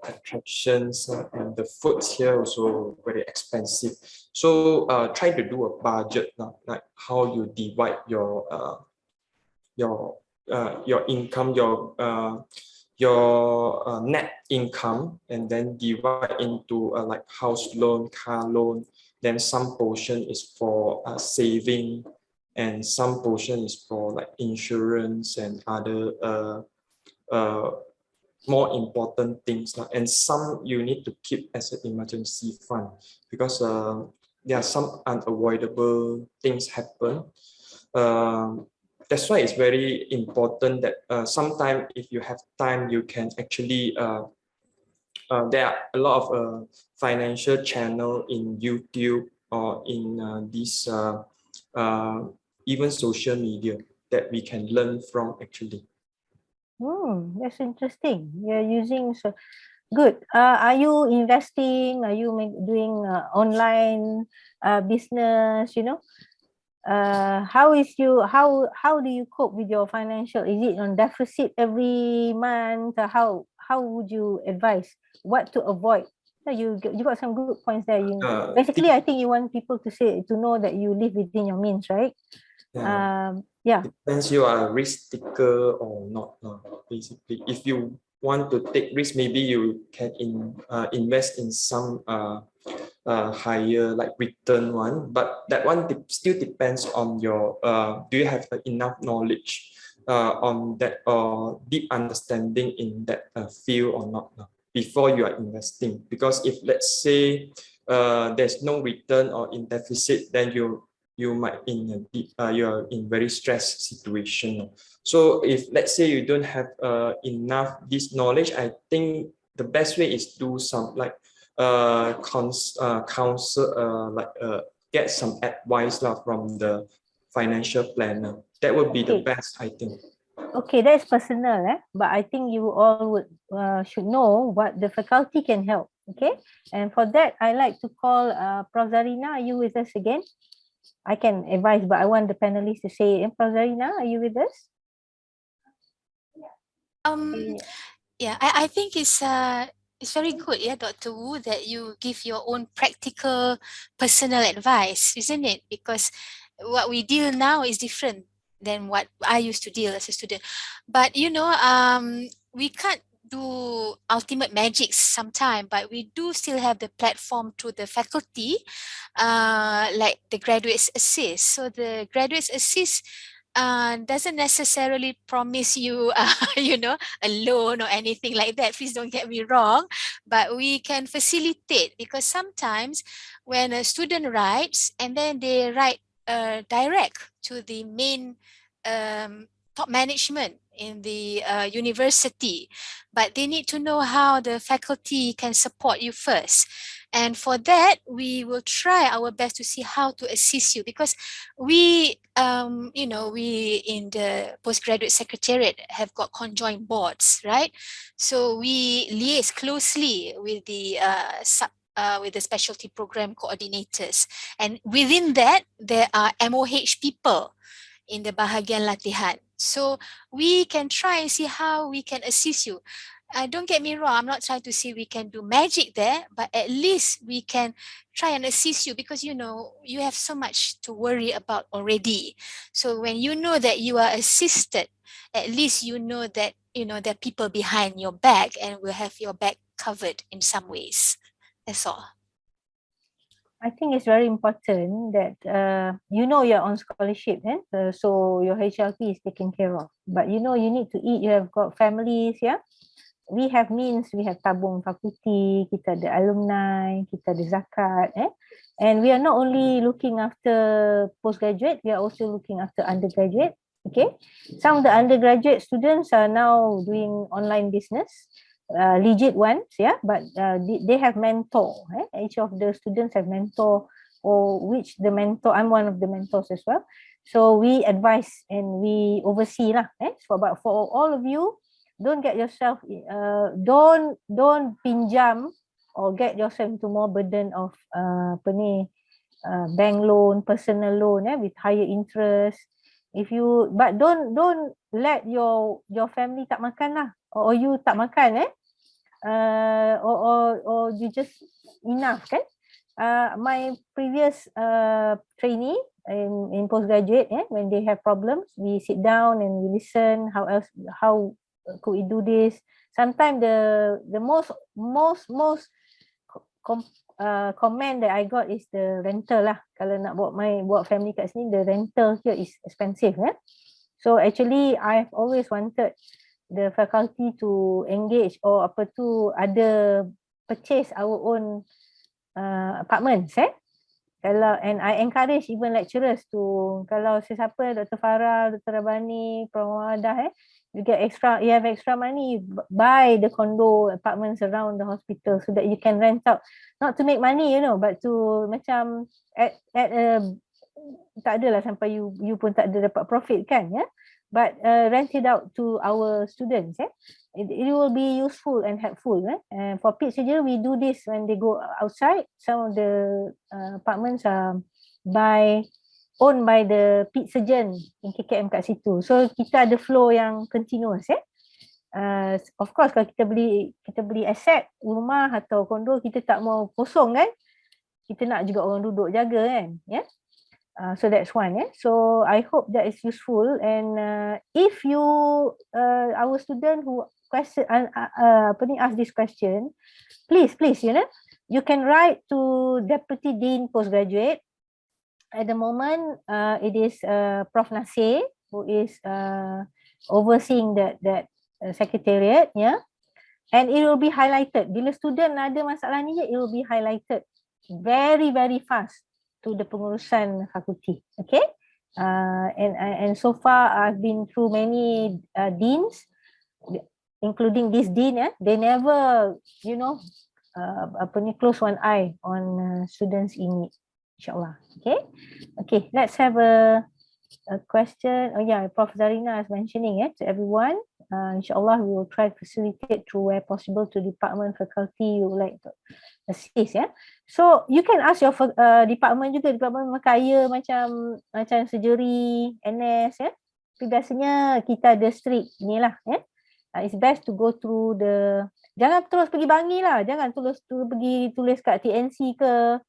attractions and the foods here also very expensive. So try to do a budget, like how you divide your income, your net income, and then divide into like house loan, car loan. Then some portion is for saving, and some portion is for like insurance and other more important things. And some you need to keep as an emergency fund because there are some unavoidable things happen. That's why it's very important that sometimes if you have time, you can actually, there are a lot of financial channel in YouTube or in this even social media that we can learn from actually. That's interesting. You're using so good. Are you investing? Are you doing online business? How do you cope with your financial? Is it on deficit every month? How would you advise what to avoid? You got some good points there. Basically, I think you want people to know that you live within your means, right? Yeah. Depends you are a risk taker or not. Basically, if you want to take risk, maybe you can invest in some higher like return one, but that one still depends on your do you have enough knowledge on that or deep understanding in that field or not before you are investing. Because if let's say there's no return or in deficit, then you might you're in very stressed situation. So if let's say you don't have enough this knowledge, I think the best way is do some like counsel, get some advice from the financial planner. That would be the best, I think. Okay, that's personal, but I think you all should know what the faculty can help. Okay, and for that, I like to call Prof. Zarina. Are you with us again? I can advise, but I want the panelists to say, Prof. Zarina, are you with us? Yeah, I think it's very good, Dr. Wu, that you give your own practical, personal advice, isn't it? Because what we deal now is different than what I used to deal as a student. But we can't do ultimate magic sometime, but we do still have the platform to the faculty, like the Graduates Assist. So the Graduates Assist doesn't necessarily promise you, a loan or anything like that. Please don't get me wrong, but we can facilitate, because sometimes when a student writes and then they write direct to the main top management in the university, but they need to know how the faculty can support you first. And for that, we will try our best to see how to assist you, because we you know, we in the Postgraduate Secretariat have got conjoined boards, right? So we liaise closely with the with the specialty program coordinators, and within that there are MOH people in the bahagian latihan. So we can try and see how we can assist you. Don't get me wrong, I'm not trying to say we can do magic there, but at least we can try and assist you, because you know you have so much to worry about already. So when you know that you are assisted, at least you know that there are people behind your back and will have your back covered in some ways. That's all. I think it's very important that you're on scholarship, so your HLP is taken care of. But you need to eat. You have got families, yeah. We have means. We have tabung fakulti. Kita ada alumni. Kita ada zakat, and we are not only looking after postgraduate. We are also looking after undergraduate. Okay, some of the undergraduate students are now doing online business. Legit ones, yeah, but they have mentor. Each of the students have mentor, or which the mentor, I'm one of the mentors as well. So we advise and we oversee lah. But for all of you, don't get yourself, don't pinjam or get yourself into more burden of bank loan, personal loan, with higher interest. But don't let your family tak makan lah, or you tak makan, or you just enough, kan? My previous trainee in postgraduate, when they have problems, we sit down and we listen. How could we do this? Sometimes the most comment that I got is the rental lah. Kalau nak buat family kat sini, the rental here is expensive, So actually I've always wanted the faculty to engage or ada purchase our own apartments, and I encourage even lecturers to, kalau sesiapa, Dr. Farah, Dr. Rabani, Prof Muhammad, you have extra money, buy the condo apartments around the hospital so that you can rent out, not to make money, but to macam at tak adalah sampai you pun tak ada dapat profit, kan, but rent it out to our students. It will be useful and helpful. And for PIT saja, we do this when they go outside. Some of the apartments are owned by the PIT surgeon in KKM kat situ. So kita ada flow yang continuous. Of course, kalau kita beli aset, rumah atau kondo, kita tak mau kosong, kan? Kita nak juga orang duduk jaga, kan? So that's one. So I hope that is useful. And if you, our student who ask this question, please, you can write to Deputy Dean Postgraduate. At the moment, it is Prof Nasir who is overseeing that secretariat, and it will be highlighted. Bila student ada masalah ni, it will be highlighted very, very fast to the pengurusan fakulti. Okay, and so far I've been through many deans, including this dean. They never, close one eye on students in need. Inshallah. Okay. Let's have a question. Oh yeah, Prof Zarina is mentioning to everyone. Inshallah, we will try to facilitate through where possible to department, faculty you would like to assist. So you can ask your department juga, department kaya macam surgery, NS. Tapi biasanya kita ada strict ni lah. It's best to go through jangan terus pergi bangi lah. Jangan terus pergi tulis kat TNC ke.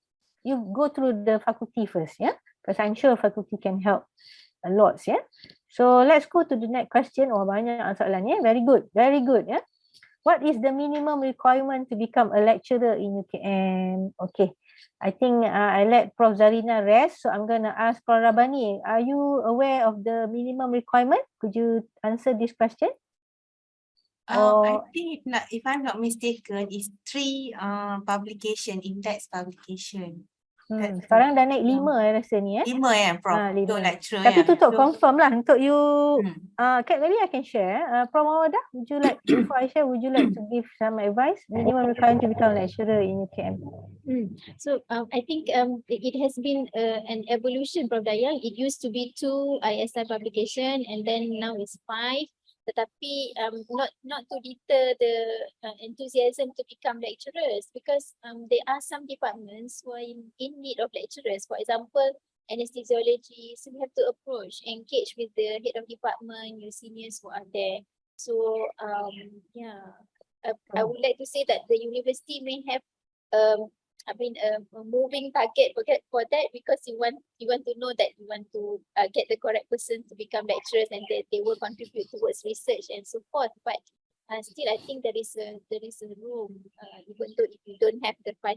You go through the faculty first, because I'm sure faculty can help a lot, So let's go to the next question. Banyak soalan, very good, What is the minimum requirement to become a lecturer in UKM? Okay, I think I let Prof Zarina rest, so I'm gonna ask Prof Rabani. Are you aware of the minimum requirement? Could you answer this question? I think if I'm not mistaken, it's 3 publication, index publication. Sekarang dah naik 5 rasa ni 5 ya, Prof. Untuk 5. lecturer Tapi ya. tu untuk confirm lah untuk you. Hmm. Maybe I can share. Prof Mawada, would you like, before I share, would you like to give some advice? Minimum requirement to become lecturer in UKM. So I think it has been an evolution, Prof. Dayang. It used to be 2 ISI publication and then now it's 5. Tetapi not to deter the enthusiasm to become lecturers, because there are some departments who are in need of lecturers. For example, anesthesiology, so we have to approach, engage with the head of department, your seniors who are there. So I would like to say that the university may have a moving target for that, because you want to know that you want to get the correct person to become lecturers, and that they will contribute towards research and so forth. But still, I think there is a room, even though if you don't have the five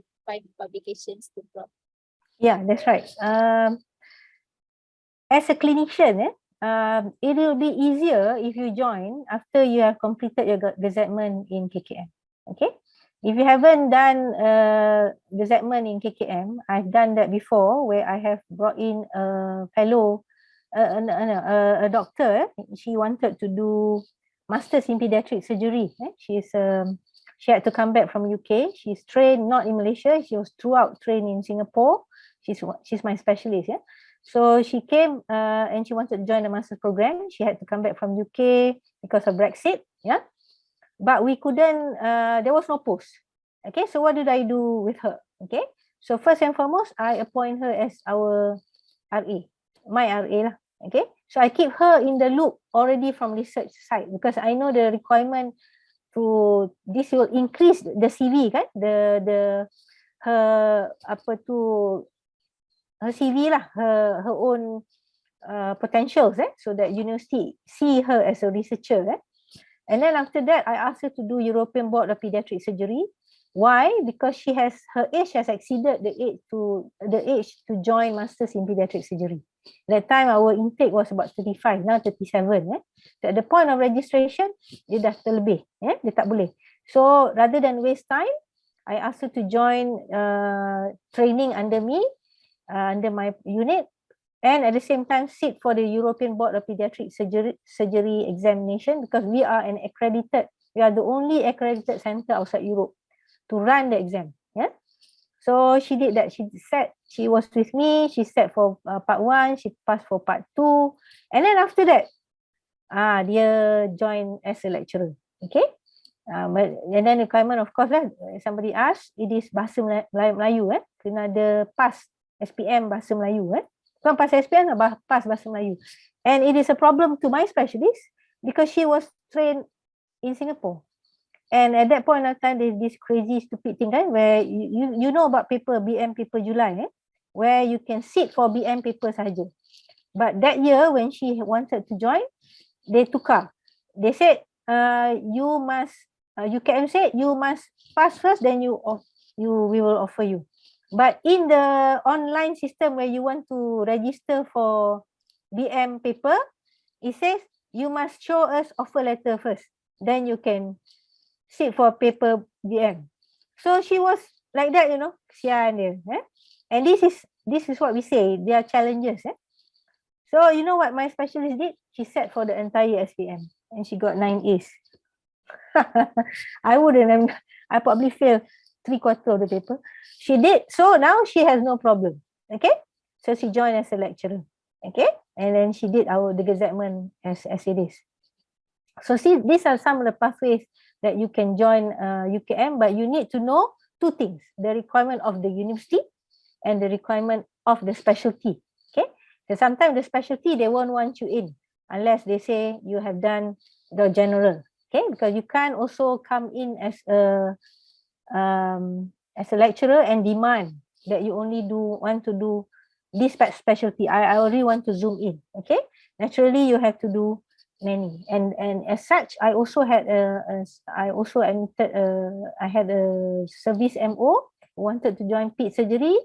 publications to drop. Yeah, that's right. As a clinician, it will be easier if you join after you have completed your gazettement in KKM. Okay. If you haven't done gazettement in KKM, I've done that before, where I have brought in a fellow, a doctor. She wanted to do masters in pediatric surgery. She had to come back from UK. She's trained not in Malaysia. She was throughout trained in Singapore. She's my specialist. So she came and she wanted to join the master's program. She had to come back from UK because of Brexit. But we couldn't, there was no post. Okay, so what did I do with her? Okay, so first and foremost, I appoint her as our RA, my RA lah. Okay, so I keep her in the loop already from research side, because I know the requirement to this will increase the CV kan, her CV lah, her own potentials, so that university see her as a researcher. And then after that, I asked her to do European Board of Pediatric Surgery. Why? Because her age has exceeded the age to join masters in pediatric surgery. That time our intake was about 35, now 37. So at the point of registration, dia dah terlebih, dia tak boleh. So rather than waste time, I asked her to join training under me, under my unit, and at the same time sit for the European Board of Pediatric Surgery examination, because we are the only accredited center outside Europe to run the exam. So she did that. She was with me. She sat for part 1. She passed for part 2. And then after that, dia join as a lecturer. Okay. And then requirement, of course lah, somebody asked, it is bahasa Melayu. Kena ada pass SPM bahasa Melayu. Bukan pass SPM, pass bahasa Melayu. And it is a problem to my specialist, because she was trained in Singapore. And at that point of time, there's this crazy stupid thing, where you know about BM paper July, where you can sit for BM paper sahaja. But that year, when she wanted to join, they tukar. They said, UKM said you must pass first, then we will offer you. But in the online system where you want to register for BM paper, it says you must show us offer letter first, then you can sit for paper BM. So she was like that, kesian dia. And this is what we say, there are challenges. So you know what my specialist did? She sat for the entire SPM and she got 9 A's. I probably failed 3/4 of the paper. She did, so now she has no problem. Okay, so she joined as a lecturer. Okay, and then she did the gazettement as it is. So see, these are some of the pathways that you can join UKM, but you need to know 2 things: the requirement of the university and the requirement of the specialty. Okay, so sometimes the specialty, they won't want you in unless they say you have done the general. Okay, because you can also come in as a lecturer and demand that you only want to do this specialty. I already want to zoom in. Okay, naturally you have to do many, and as such, I also had a service MO who wanted to join ped surgery,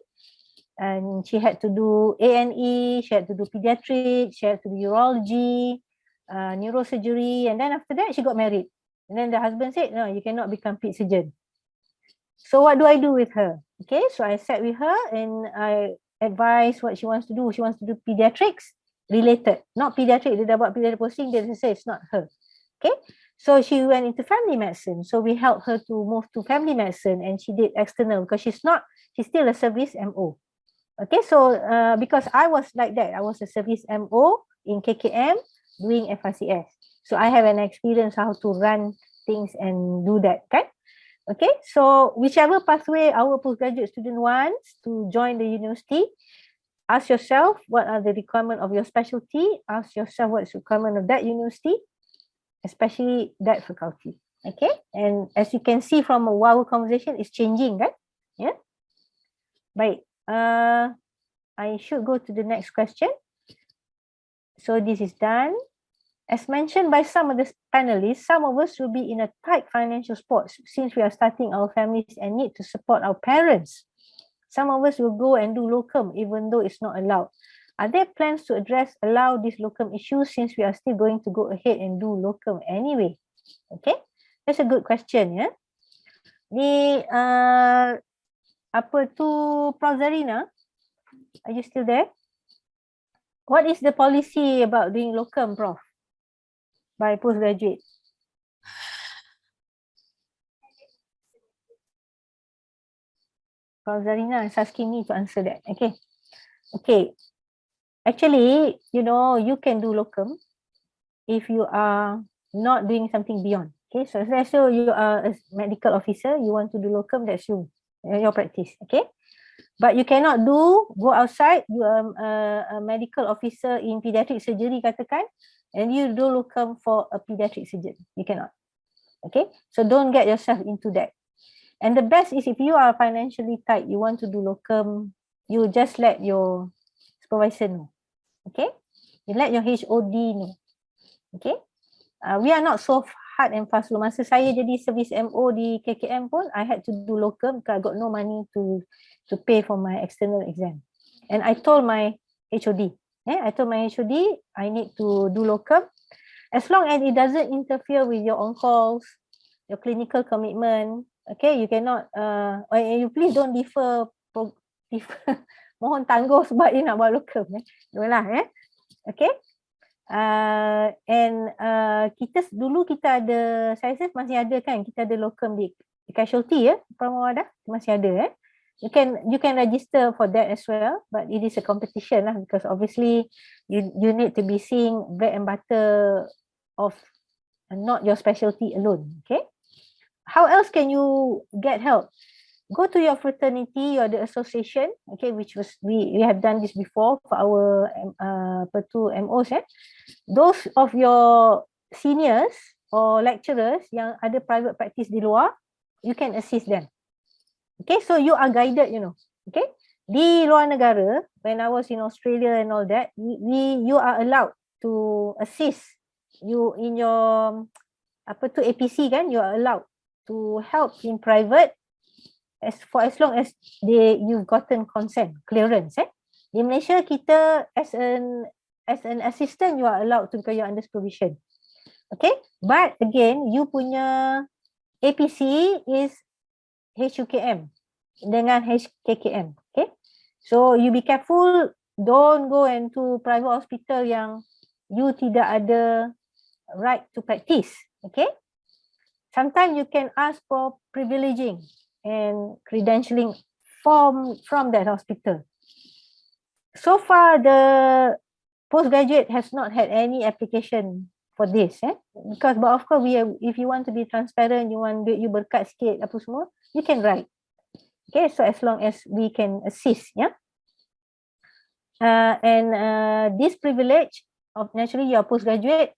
and she had to do A&E, she had to do pediatrics, she had to do urology, neurosurgery, and then after that she got married, and then the husband said, no, you cannot become ped surgeon. So what do I do with her? Okay, so I sat with her and I advise what she wants to do. She wants to do pediatrics related, not pediatric. Dia dah buat pediatric posting, dia say it's not her. Okay, so she went into family medicine. So we helped her to move to family medicine, and she did external because she's still a service MO. Okay, so because I was like that, I was a service MO in KKM doing FRCS. So I have an experience how to run things and do that, okay? Okay, so whichever pathway our postgraduate student wants to join the university, ask yourself what are the requirements of your specialty, ask yourself what's the requirement of that university, especially that faculty. Okay, and as you can see from our conversation, it's changing, right? Yeah. Baik, I should go to the next question. So this is done. As mentioned by some of the panelists, some of us will be in a tight financial spot since we are starting our families and need to support our parents. Some of us will go and do locum even though it's not allowed. Are there plans to allow these locum issues since we are still going to go ahead and do locum anyway? Okay, that's a good question, ya. Ni apa tu, Prof Zarina? Are you still there? What is the policy about doing locum, Prof? By postgraduate? Prof Zarina is asking me to answer that. Okay. Okay. Actually, you know, you can do locum if you are not doing something beyond. Okay. So let's say you are a medical officer, you want to do locum, that's your practice. Okay. But you cannot go outside, you are a medical officer in pediatric surgery katakan, and you do locum for a pediatric surgeon. You cannot. Okay. So don't get yourself into that. And the best is if you are financially tight, you want to do locum, you just let your supervisor know. Okay. You let your HOD know. Okay. We are not so hard and fast. Masa saya jadi service MO di KKM pun, I had to do locum because I got no money to pay for my external exam. And I told my HOD, I told my HOD, I need to do locum. As long as it doesn't interfere with your on-calls, your clinical commitment, okay, you cannot, you please don't defer mohon tangguh sebab you nak buat locum. Itulah, okay. And dulu kita ada, saya rasa masih ada kan, kita ada locum di casualty Pramawada masih ada. You can register for that as well, but it is a competition lah, because obviously you need to be seeing bread and butter of not your specialty alone. Okay. How else can you get help? Go to your fraternity or the association, okay, which was we have done this before for our MOs. Those of your seniors or lecturers yang ada private practice di luar, you can assist them. Okay, so you are guided, you know. Okay, di luar negara, when I was in Australia and all that, you are allowed to assist you in your APC kan, you are allowed to help in private as long as you've gotten consent, clearance. Di Malaysia kita as an assistant you are allowed to, because you're under supervision. Okay, but again you punya APC is HUKM dengan HKKM. Okay, so you be careful, don't go into private hospital yang you tidak ada right to practice. Okay, sometimes you can ask for privileging and credentialing from that hospital. So far the postgraduate has not had any application for this, because but of course if you want to be transparent, you want you berkat sikit apa semua, you can write. Okay, so as long as we can assist, and this privilege of, naturally you are postgraduate,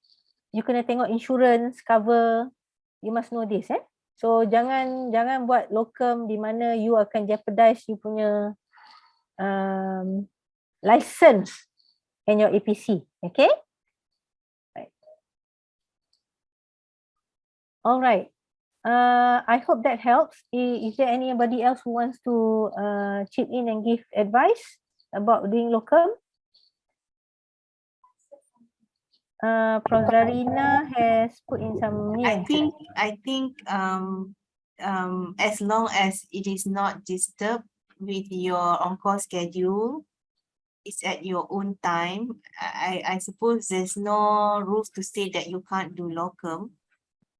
you kena tengok insurance cover, you must know this. So jangan buat locum di mana you akan jeopardize you punya license and your APC. Okay. Right. All right. I hope that helps. Is there anybody else who wants to chip in and give advice about doing locum? Prof Zarina has put in some. I think as long as it is not disturbed with your on-call schedule, it's at your own time. I suppose there's no rules to say that you can't do locum.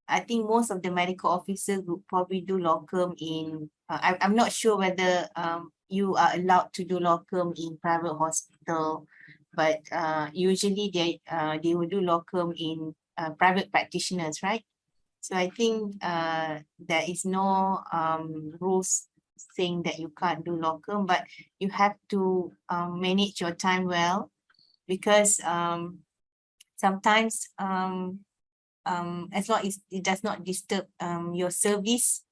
I think most of the medical officers would probably do locum in, I'm not sure whether you are allowed to do locum in private hospital, but usually they will do locum in private practitioners, right? So I think there is no rules saying that you can't do locum, but you have to manage your time well, because sometimes as long as it does not disturb your service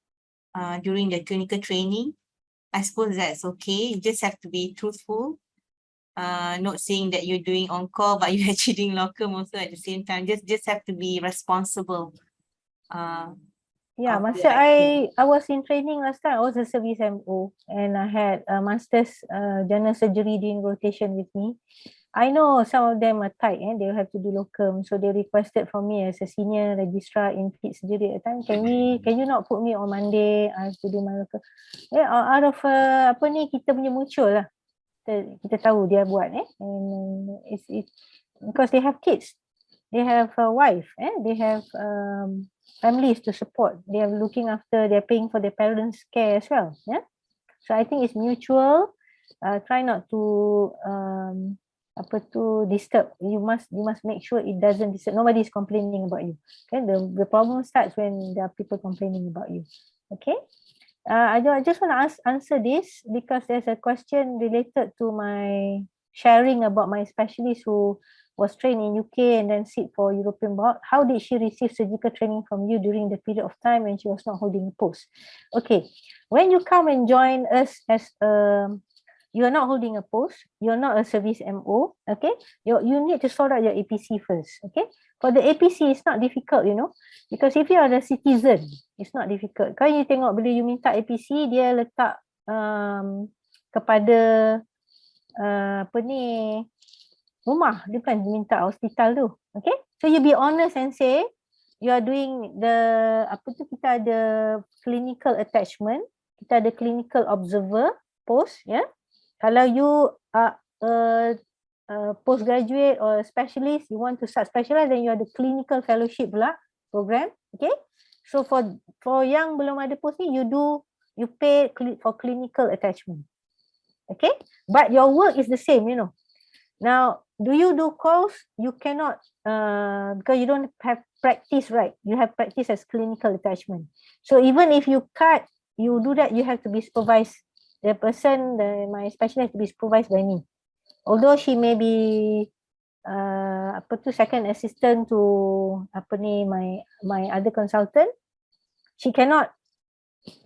during the clinical training, I suppose that's okay. You just have to be truthful, not saying that you're doing on call, but you're actually doing locum also at the same time. Just have to be responsible. Yeah, of masa your I was in training last time, I was a service MO and I had a master's general surgery doing rotation with me. I know some of them are tight and they have to do locum, so they requested from me as a senior registrar in ped surgery at the time, can you not put me on Monday? I have to do my locum. Yeah, out of apa ni, kita punya muncul lah. Kita tahu dia buat and it's because they have kids, they have a wife, they have families to support. They are looking after, they're paying for their parents' care as well. Yeah. So I think it's mutual. Try not to disturb. You must make sure it doesn't disturb. Nobody is complaining about you. Okay. The problem starts when there are people complaining about you. Okay. I just want to answer this because there's a question related to my sharing about my specialist who was trained in UK and then sit for European board. How did she receive surgical training from you during the period of time when she was not holding a post? Okay, when you come and join us as you are not holding a post, you're not a service MO, okay? You need to sort out your APC first, okay? For the APC, it's not difficult, you know, because if you are a citizen, it's not difficult. Kalau you tengok bila you minta APC, dia letak kepada apa ni, rumah, dia bukan minta hospital tu, okay? So you be honest and say you are doing the kita ada clinical attachment, kita ada clinical observer post, ya. Kalau you are postgraduate or specialist, you want to start specialize, then you ada clinical fellowship pula program, okay? So for yang belum ada post ni, you pay for clinical attachment, okay? But your work is the same, you know. Now, do you do calls? You cannot because you don't have practice, right? You have practice as clinical attachment. So even if you cut, you do that, you have to be supervised. The person, my specialist, has to be supervised by me. Although she may be second assistant to my other consultant, she cannot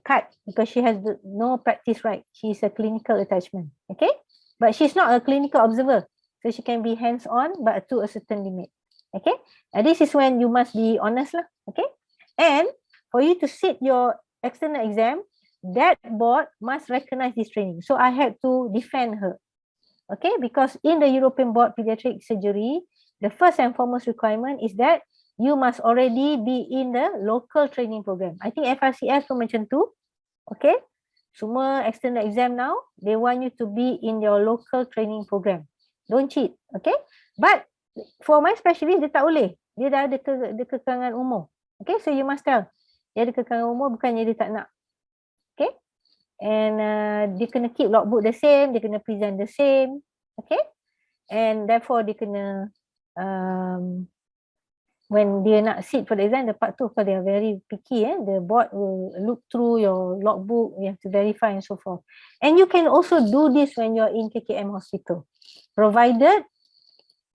cut because she has no practice, right? She is a clinical attachment, okay? But she's not a clinical observer. So she can be hands-on, but to a certain limit. Okay. And this is when you must be honest lah. Okay. And for you to sit your external exam, that board must recognize this training. So I had to defend her. Okay. Because in the European Board Pediatric Surgery, the first and foremost requirement is that you must already be in the local training program. I think FRCS pun macam tu. Okay. Semua external exam now, they want you to be in your local training program. Don't cheat, okay? But for my specialist, dia tak boleh. Dia dah ada kekangan umur. Okay, so you must tell. Dia ada kekangan umur, bukannya dia tak nak. Okay? And dia kena keep logbook the same, dia kena present the same. Okay? And therefore, dia kena, when dia nak sit for the exam, the part tu, because they are very picky, the board will look through your logbook, you have to verify and so forth. And you can also do this when you're in KKM hospital. Provided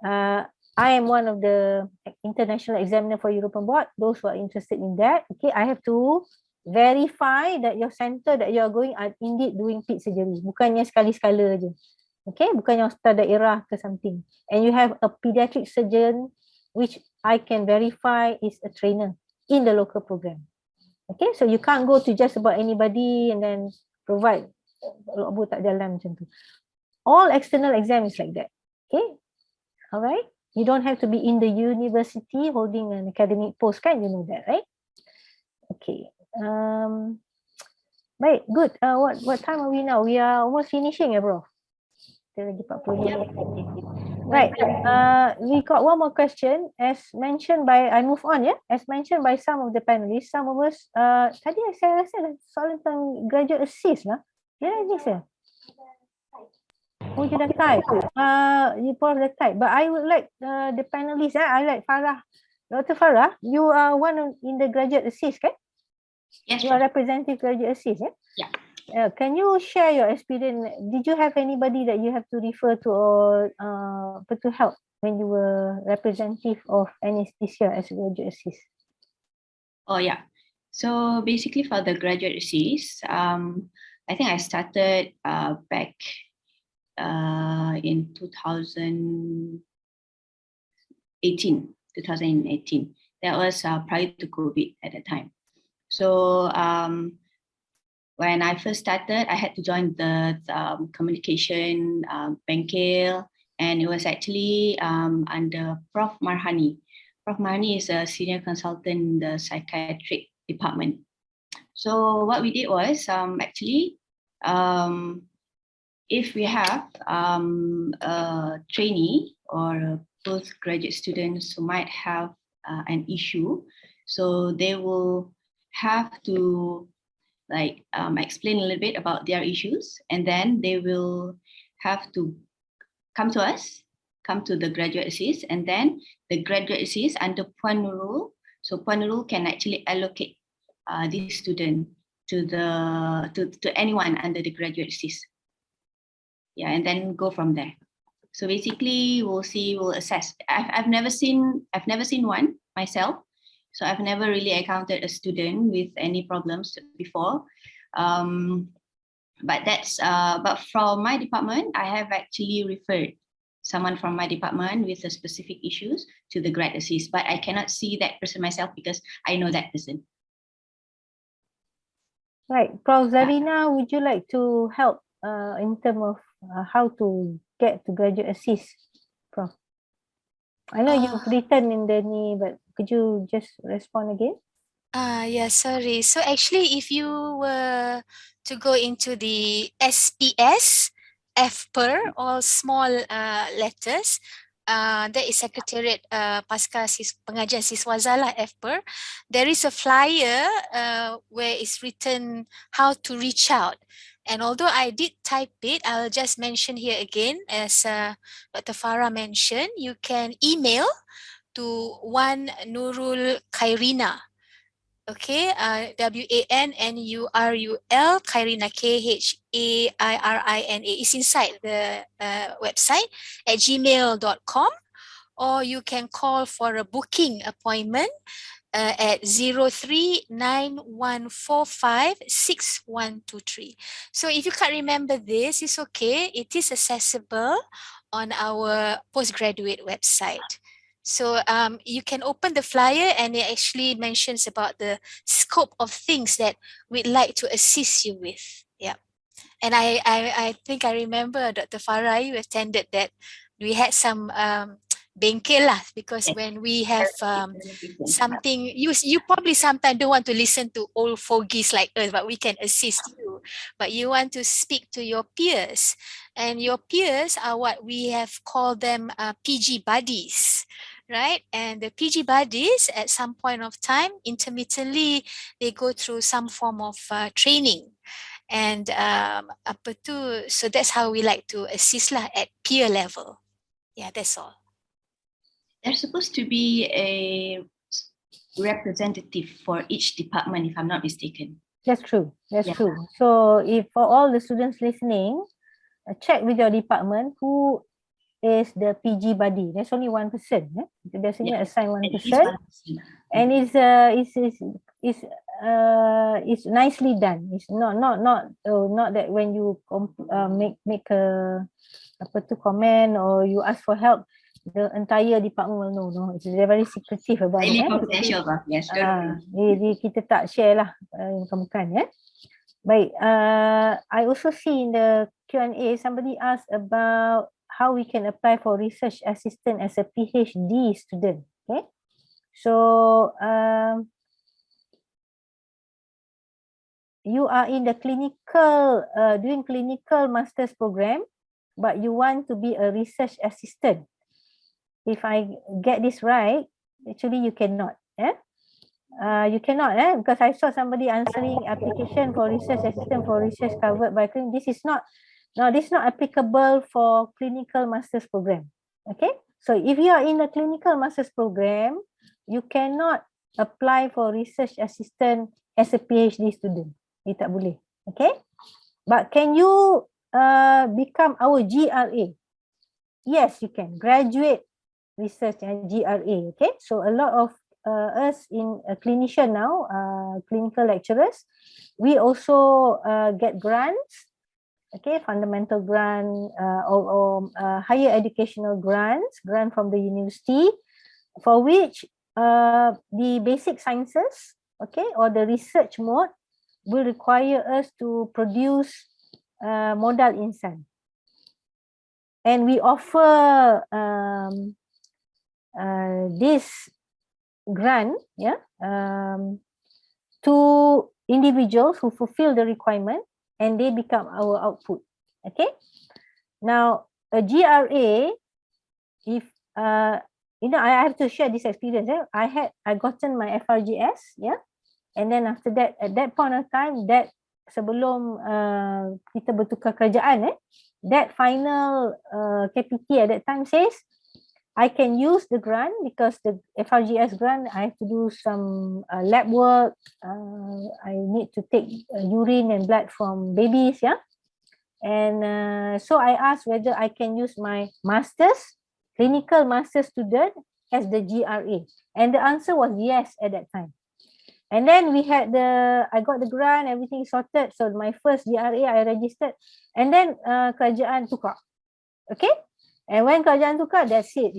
I am one of the international examiner for European board, those who are interested in that, okay, I have to verify that your center that you are going are indeed doing ped surgery. Bukannya sekali-sekala je. Okay, bukannya hospital daerah ke something. And you have a pediatric surgeon which I can verify is a trainer in the local program. Okay, so you can't go to just about anybody and then provide logbook tak jalan macam tu. All external exam is like that. Okay, all right. You don't have to be in the university holding an academic post, kan? You know that, right? Okay. Baik, good. What time are we now? We are almost finishing, Prof. Kita lagi 40 minit. Right. We got one more question. As mentioned by, I move on, yeah. As mentioned by some of the panelists, some of us, tadi saya rasa soalan tentang graduate assist lah. Did I miss it? Oh, you dah type. You Prof dah type. But I would like the panelists, I like Farah. Dr. Farah, you are one in the graduate assist, kan? Yes, You are representative graduate assist, yeah? Yeah. Can you share your experience? Did you have anybody that you have to refer to or to help when you were representative of anesthesia as a graduate assist? Oh yeah. So basically for the graduate assist, I think I started back in 2018. That was prior to COVID at that time. So when I first started, I had to join the communication Bengkel, and it was actually under Prof Marhani. Prof Marhani is a senior consultant in the psychiatric department. So what we did was actually, if we have a trainee or a postgraduate students who might have an issue, so they will have to explain a little bit about their issues, and then they will have to come to us, come to the graduate assist, and then the graduate assist under Puan Nurul. So Puan Nurul can actually allocate this student to anyone under the graduate assist. Yeah, and then go from there. So basically, we'll assess. I've never seen one myself. So I've never really encountered a student with any problems before. But from my department, I have actually referred someone from my department with a specific issues to the grad assist, but I cannot see that person myself because I know that person. Right, Prof Zarina, would you like to help in terms of how to get to graduate assist, Prof? I know you've written in the knee, but could you just respond again? Yeah, sorry. So actually, if you were to go into the SPS, FPER, all small letters, that is Secretariat Pasca Pengajian Siswaza lah, FPER. There is a flyer where it's written how to reach out. And although I did type it, I'll just mention here again, as Dr. Farah mentioned, you can email to Wan Nurul Khairina. Okay, WANNURUL Khairina, KHAIRINA is inside the website at gmail.com, or you can call for a booking appointment at 0391456123. So if you can't remember this, it's okay. It is accessible on our postgraduate website. So you can open the flyer, and it actually mentions about the scope of things that we'd like to assist you with. Yeah. And I think I remember Dr. Farah, you attended that. We had some bengkel lah, because when we have something, you probably sometimes don't want to listen to old fogies like us, but we can assist you. But you want to speak to your peers, and your peers are what we have called them PG buddies, right? And the PG buddies at some point of time, intermittently, they go through some form of training. And so that's how we like to assist lah, at peer level. Yeah, that's all. There's supposed to be a representative for each department, if I'm not mistaken. That's true. That's true. So if for all the students listening, check with your department who is the PG buddy. There's only one person. Biasanya assign one person, and it's nicely done. It's not that when you make a comment or you ask for help, the entire department will know. No, it's very secretive about it. Highly confidential, yes. Kita tak share lah, bukan. Baik. I also see in the Q&A somebody asked about how we can apply for research assistant as a PhD student. Okay, so you are in the clinical, doing clinical master's program, but you want to be a research assistant. If I get this right, actually you cannot. You cannot, because I saw somebody answering application for research assistant for research covered by clinic. This is not applicable for clinical master's program. Okay, so if you are in a clinical master's program, you cannot apply for research assistant as a PhD student. Dia tak boleh. Okay, but can you become our GRA? Yes, you can. Graduate research and GRA. Okay, so a lot of us in a clinician now, clinical lecturers, we also get grants, okay, fundamental grant or higher educational grant from the university, for which the basic sciences, okay, or the research mode will require us to produce modal insan. And we offer this grant, to individuals who fulfill the requirement and they become our output. Okay. Now a GRA, if I have to share this experience. I gotten my FRGS, and then after that, at that point of time, that sebelum kita bertukar kerajaan, that final KPT at that time says I can use the grant because the FRGS grant, I have to do some lab work. I need to take urine and blood from babies, and so I asked whether I can use my master's, clinical master's student as the GRA, and the answer was yes at that time. And then I got the grant, everything sorted. So my first GRA I registered, and then kerajaan tukar, okay. And when kerajaan tukar, that's it,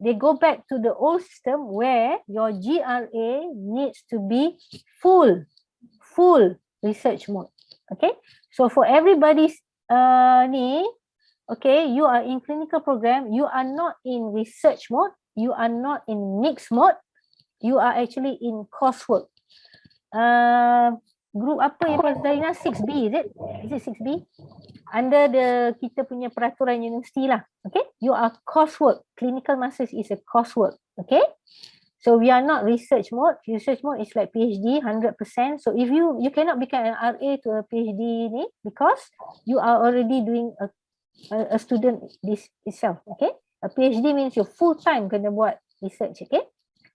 They go back to the old system where your GRA needs to be full research mode. Okay. So for everybody's okay, you are in clinical program, you are not in research mode, you are not in mixed mode, you are actually in coursework. Group apa yang Prof Zarina? 6B, is it? Is it 6B? Under the kita punya peraturan universiti lah. Okay, you are coursework. Clinical masters is a coursework. Okay, so we are not research mode. Research mode is like PhD 100%. So if you cannot become an RA to a PhD ni because you are already doing a student this itself. Okay, a PhD means you full time kena buat research. Okay,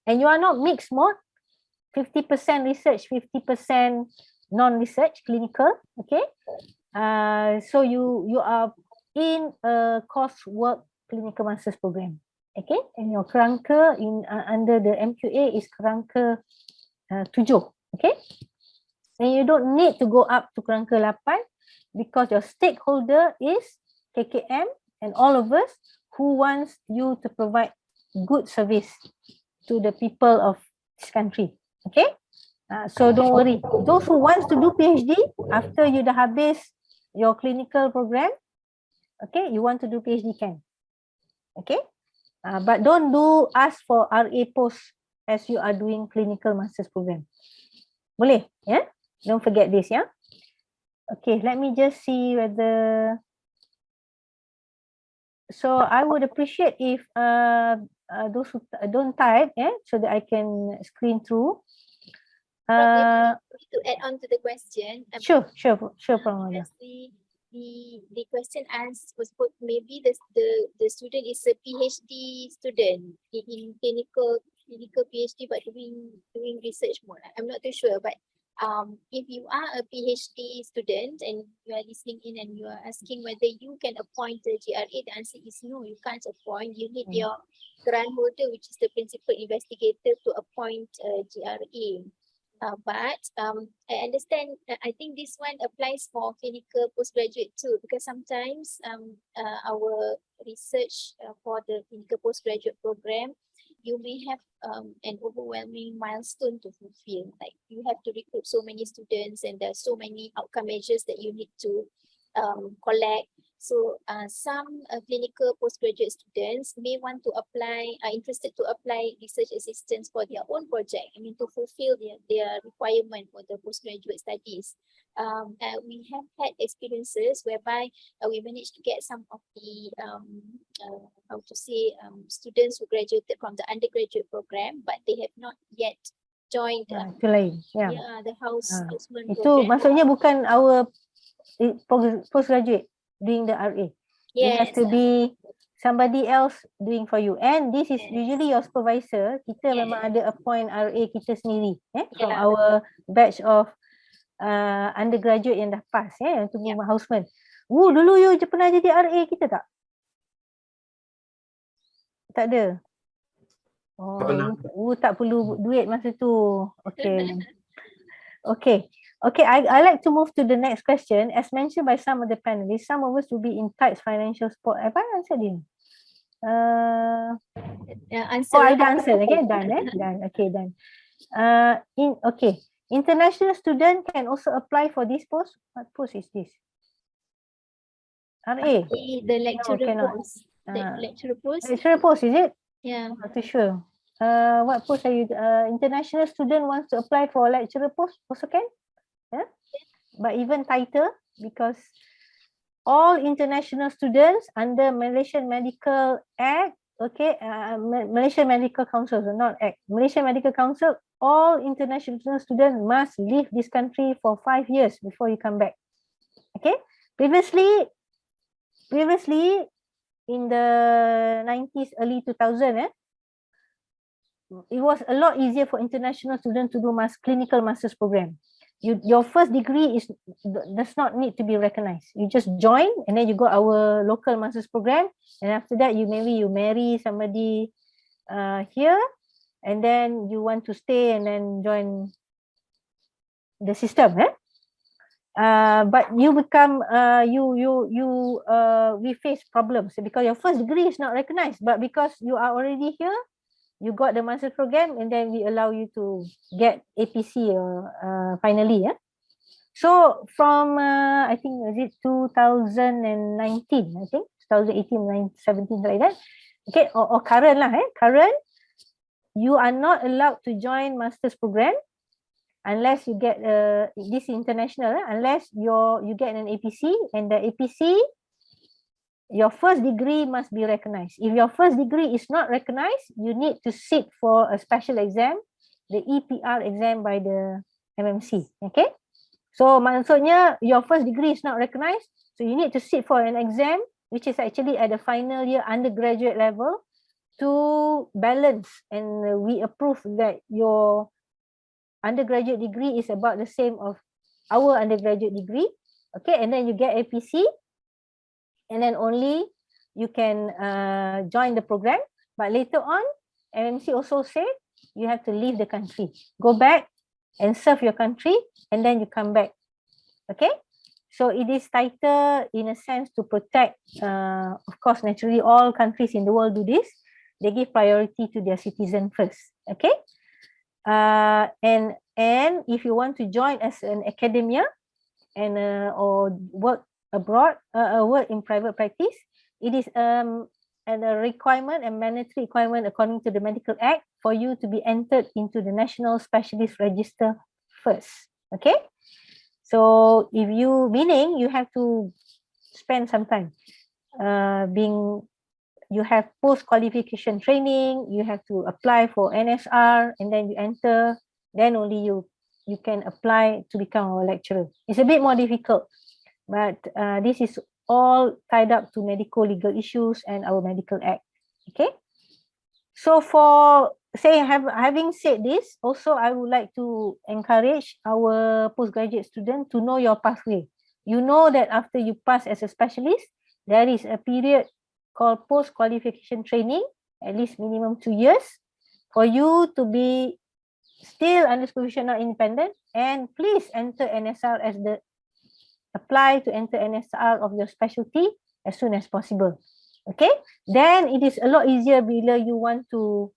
and you are not mixed mode. 50% research, 50% non-research, clinical. Okay. So you are in a coursework clinical masters program. Okay. And your kerangka under the MQA is kerangka 7. Okay. And you don't need to go up to kerangka 8 because your stakeholder is KKM and all of us who wants you to provide good service to the people of this country. Okay, so don't worry. Those who wants to do PhD after you dah habis your clinical program, okay, you want to do PhD can. Okay, but don't ask for RA post as you are doing clinical masters program. Boleh, Don't forget this, Okay, let me just see whether. So I would appreciate if those who don't type, so that I can screen through. To add on to the question. Sure, Pramana. The question asked was put, maybe the student is a PhD student in clinical PhD but doing research mode. I'm not too sure, but if you are a PhD student and you are listening in and you are asking whether you can appoint the GRA, the answer is no, you can't appoint. You need your grant holder, which is the principal investigator, to appoint a GRA. But I understand, I think this one applies for clinical postgraduate too, because sometimes our research for the clinical postgraduate program, you may have an overwhelming milestone to fulfill. Like you have to recruit so many students and there are so many outcome measures that you need to collect. So some clinical postgraduate students may want to apply, are interested to apply research assistance for their own project. I mean, to fulfill their requirement for the postgraduate studies. We have had experiences whereby we managed to get some of the students who graduated from the undergraduate program, but they have not yet joined Itu lain. the house husband Itu program. maksudnya bukan our postgraduate doing the RA. It has to be somebody else doing for you. And this is usually your supervisor. Kita memang ada appoint RA kita sendiri from our batch of undergraduate yang dah pass untuk houseman. Dulu you je pernah jadi RA kita tak? Tak ada. Tak perlu duit masa tu. Okay, I like to move to the next question. As mentioned by some of the panelists, some of us will be in tight financial support. Have I answered it? I answered. Okay, done. Done. Okay, done. International student can also apply for this post. What post is this? RA. The lecturer post. Lecturer post. Lecturer post, is it? Yeah. Not too sure. What post are you? International student wants to apply for lecturer post. Also can? But even tighter, because all international students under Malaysian Medical Act, Malaysian Medical Council, so not Act, Malaysian Medical Council, all international students must leave this country for 5 years before you come back. Okay, previously in the 90s, early 2000, it was a lot easier for international students to do clinical master's program. Your first degree does not need to be recognized. You just join and then you go our local master's program, and after that you marry somebody here, and then you want to stay and then join the system. But you become we face problems because your first degree is not recognized, but because you are already here, you got the master's program, and then we allow you to get APC finally. So from I think is it 2019, I think 2018, 17 like that. Okay, or current lah. Current, you are not allowed to join master's program unless you get this international, unless you get an APC, and the APC, your first degree must be recognized. If your first degree is not recognized, you need to sit for a special exam, the EPR exam by the MMC. Okay, so maksudnya your first degree is not recognized, so you need to sit for an exam which is actually at the final year undergraduate level to balance, and we approve that your undergraduate degree is about the same of our undergraduate degree. Okay, and then you get APC, and then only you can join the program. But later on, MMC also said you have to leave the country, go back and serve your country, and then you come back. Okay, so it is tighter in a sense to protect. Of course, naturally, all countries in the world do this. They give priority to their citizen first. Okay, and if you want to join as an academia and or work abroad, work in private practice, it is a requirement, a mandatory requirement according to the Medical Act for you to be entered into the National Specialist Register first. Okay, so meaning you have to spend some time you have post-qualification training, you have to apply for NSR, and then you enter, then only you can apply to become a lecturer. It's a bit more difficult, but this is all tied up to medical legal issues and our Medical Act. Okay, so for having said this, also I would like to encourage our postgraduate student to know your pathway. You know that after you pass as a specialist, there is a period called post-qualification training, at least minimum 2 years, for you to be still under supervision, not independent, and please enter NSR apply to enter NSR of your specialty as soon as possible. Okay, then it is a lot easier bila you want to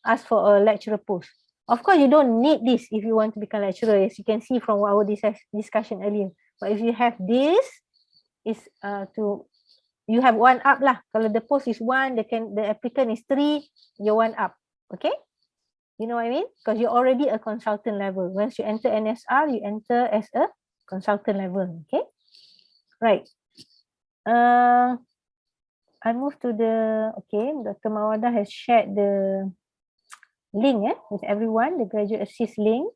ask for a lecturer post. Of course, you don't need this if you want to become lecturer, as you can see from our discussion earlier. But if you have this, is you have 1 up lah. Kalau the post is 1, the applicant is 3, you're 1 up. Okay? You know what I mean? Because you're already a consultant level. Once you enter NSR, you enter as a consultant level. Okay? Right. I move to the, okay, Dr. Mawada has shared the link with everyone, the Graduate Assist link.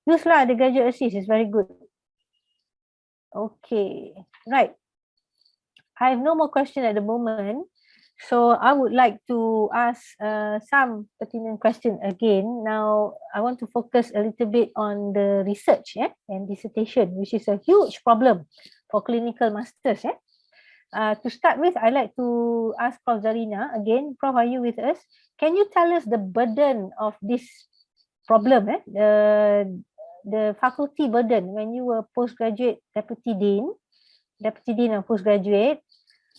Use lah the Graduate Assist, it's very good. Okay, right. I have no more question at the moment. So I would like to ask some pertinent question again. Now, I want to focus a little bit on the research and dissertation, which is a huge problem for clinical masters. To start with, I'd like to ask Prof. Zarina again. Prof, are you with us? Can you tell us the burden of this problem, the faculty burden when you were postgraduate deputy dean of postgraduate?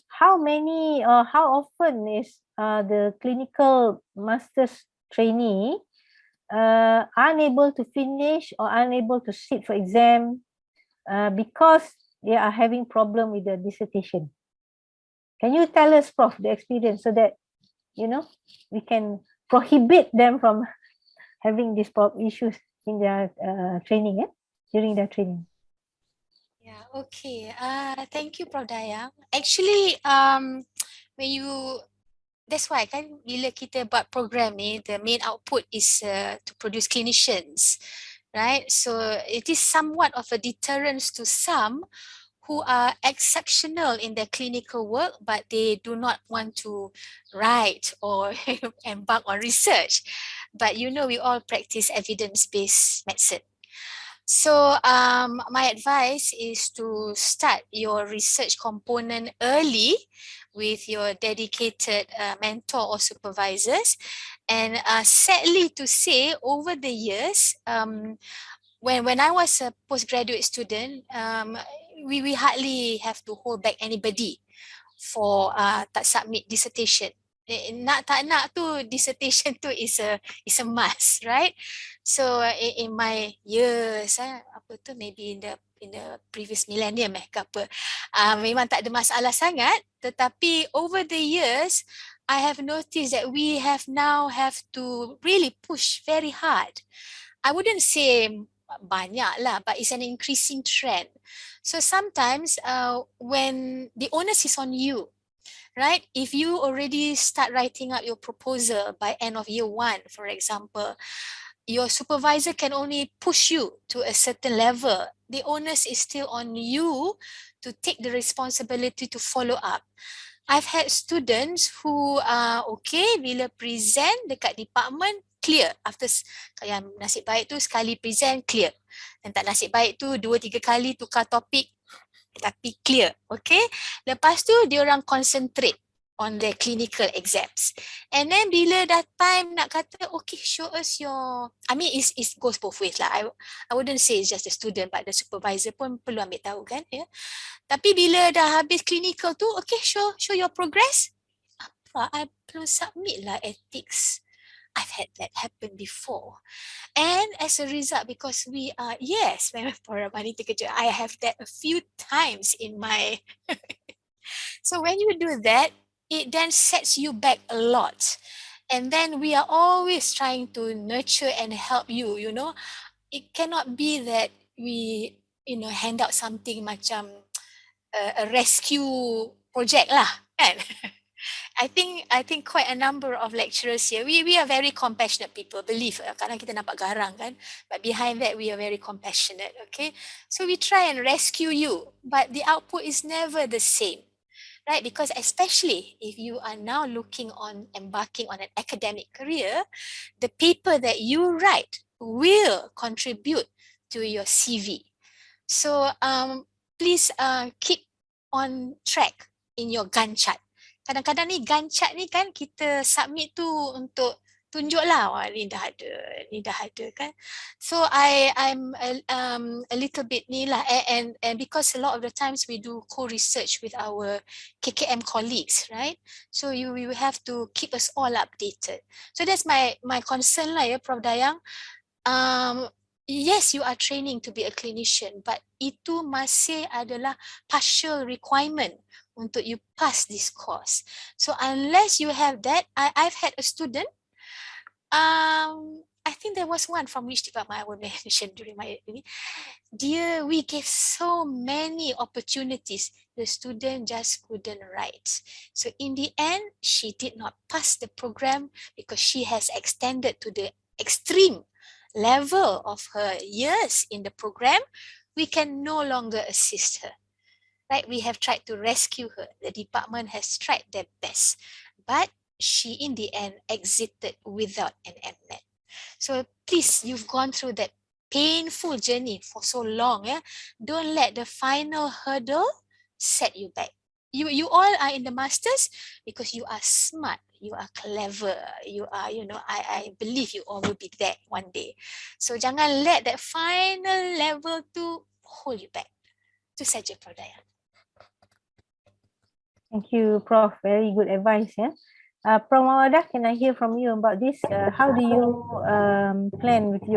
How many or how often is the clinical master's trainee unable to finish or unable to sit for exam because they are having problem with their dissertation? Can you tell us, Prof, the experience so that, you know, we can prohibit them from having these issues in their training, during their training? Yeah, okay. Thank you, Prof. Dayang. Actually, when you, that's why kan bila kita buat program ni, the main output is to produce clinicians, right? So it is somewhat of a deterrence to some who are exceptional in their clinical work, but they do not want to write or embark on research. But you know, we all practice evidence-based medicine. So my advice is to start your research component early with your dedicated mentor or supervisors. And sadly to say, over the years, when I was a postgraduate student, we hardly have to hold back anybody for tak submit dissertation. Nak tak nak tu dissertation tu is a must, right? So in my years, apa tu, maybe in the previous millennium ke apa, memang tak ada masalah sangat. Tetapi over the years, I have noticed that we have to really push very hard. I wouldn't say banyak lah, but it's an increasing trend. So sometimes when the onus is on you, right? If you already start writing up your proposal by end of year 1, for example, your supervisor can only push you to a certain level. The onus is still on you to take the responsibility to follow up. I've had students who okay, bila present dekat department, clear. After yang nasib baik tu sekali present, clear. Dan tak nasib baik tu 2-3 kali tukar topik, tapi clear. Okay. Lepas tu diorang concentrate on their clinical exams. And then bila dah time nak kata, okay, show us your, I mean, it goes both ways lah. I wouldn't say it's just the student, but the supervisor pun perlu ambil tahu kan. Ya. Tapi bila dah habis clinical tu, okay, show your progress. Apa, I belum submit lah ethics. I've had that happen before. And as a result, because we are, yes, for Anita kerja, I have that a few times in my, so when you do that, it then sets you back a lot. And then we are always trying to nurture and help you, you know. It cannot be that we, you know, hand out something macam a rescue project lah, kan? I think quite a number of lecturers here, we are very compassionate people, believe. Kadang kita nampak garang kan, but behind that we are very compassionate, okay? So we try and rescue you, but the output is never the same, right? Because especially if you are now embarking on an academic career, the paper that you write will contribute to your CV. So please keep on track in your Gantt chart. Kadang-kadang ni Gantt chart ni kan kita submit tu untuk tunjuk lah, wah ni dah ada kan. So I'm a little bit ni lah, and because a lot of the times we do co-research with our KKM colleagues, right? So you have to keep us all updated. So that's my concern lah ya, Prof. Dayang. yes, you are training to be a clinician, but itu masih adalah partial requirement untuk you pass this course. So unless you have that, I've had a student, I think there was one from which department I will mention during my ini. Dear, we gave so many opportunities. The student just couldn't write. So in the end, she did not pass the program because she has extended to the extreme level of her years in the program. We can no longer assist her. Right? We have tried to rescue her. The department has tried their best, but she in the end exited without an MNet. So please, you've gone through that painful journey for so long. Yeah, don't let the final hurdle set you back. You all are in the masters because you are smart, you are clever, you are, I believe you all will be there one day. So jangan let that final level to hold you back. Itu saja, Prof. Dayang. Thank you, Prof. Very good advice. Yeah. Prof. Mawada, can I hear from you about this? How do you plan with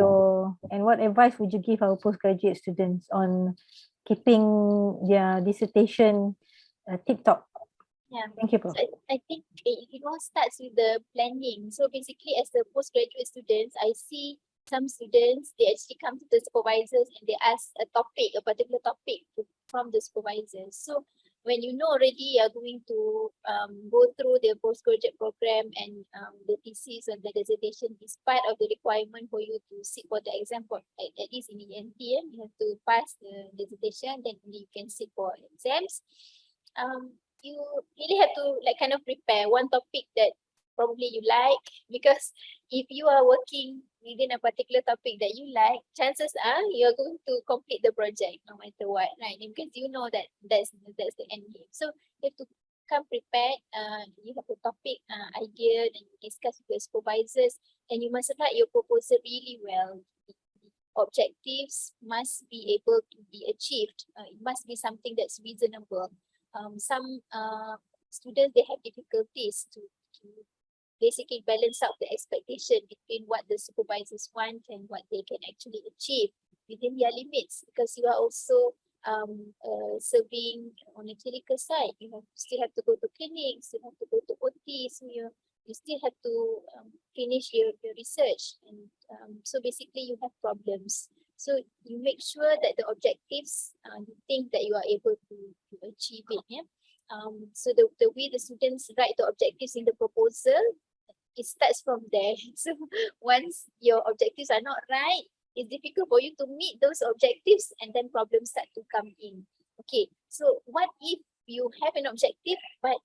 and what advice would you give our postgraduate students on keeping their dissertation tip-top? Yeah. Thank you, Prof. So I think it all starts with the planning. So basically, as the postgraduate students, I see some students, they actually come to the supervisors and they ask a particular topic from the supervisors. So when you know already you're going to go through the postgraduate program and the thesis and the dissertation is part of the requirement for you to sit for the exam, for at least in the NT, you have to pass the dissertation, then you can sit for exams. You really have to kind of prepare one topic that probably you like, because if you are working within a particular topic that you like, chances are you're going to complete the project no matter what, right? Because you know that that's the end game. So you have to come prepared. You have a topic idea, and you discuss with your supervisors, and you must write your proposal really well. Objectives must be able to be achieved. It must be something that's reasonable. Some students, they have difficulties to basically balance out the expectation between what the supervisors want and what they can actually achieve within their limits, because you are also serving on a clinical side. You still have to go to clinics, you have to go to OT, so you still have to finish your research, and so basically you have problems. So you make sure that the objectives, you think that you are able to achieve it. Yeah. So the way the students write the objectives in the proposal, it starts from there. So once your objectives are not right, it's difficult for you to meet those objectives, and then problems start to come in. Okay, so what if you have an objective, but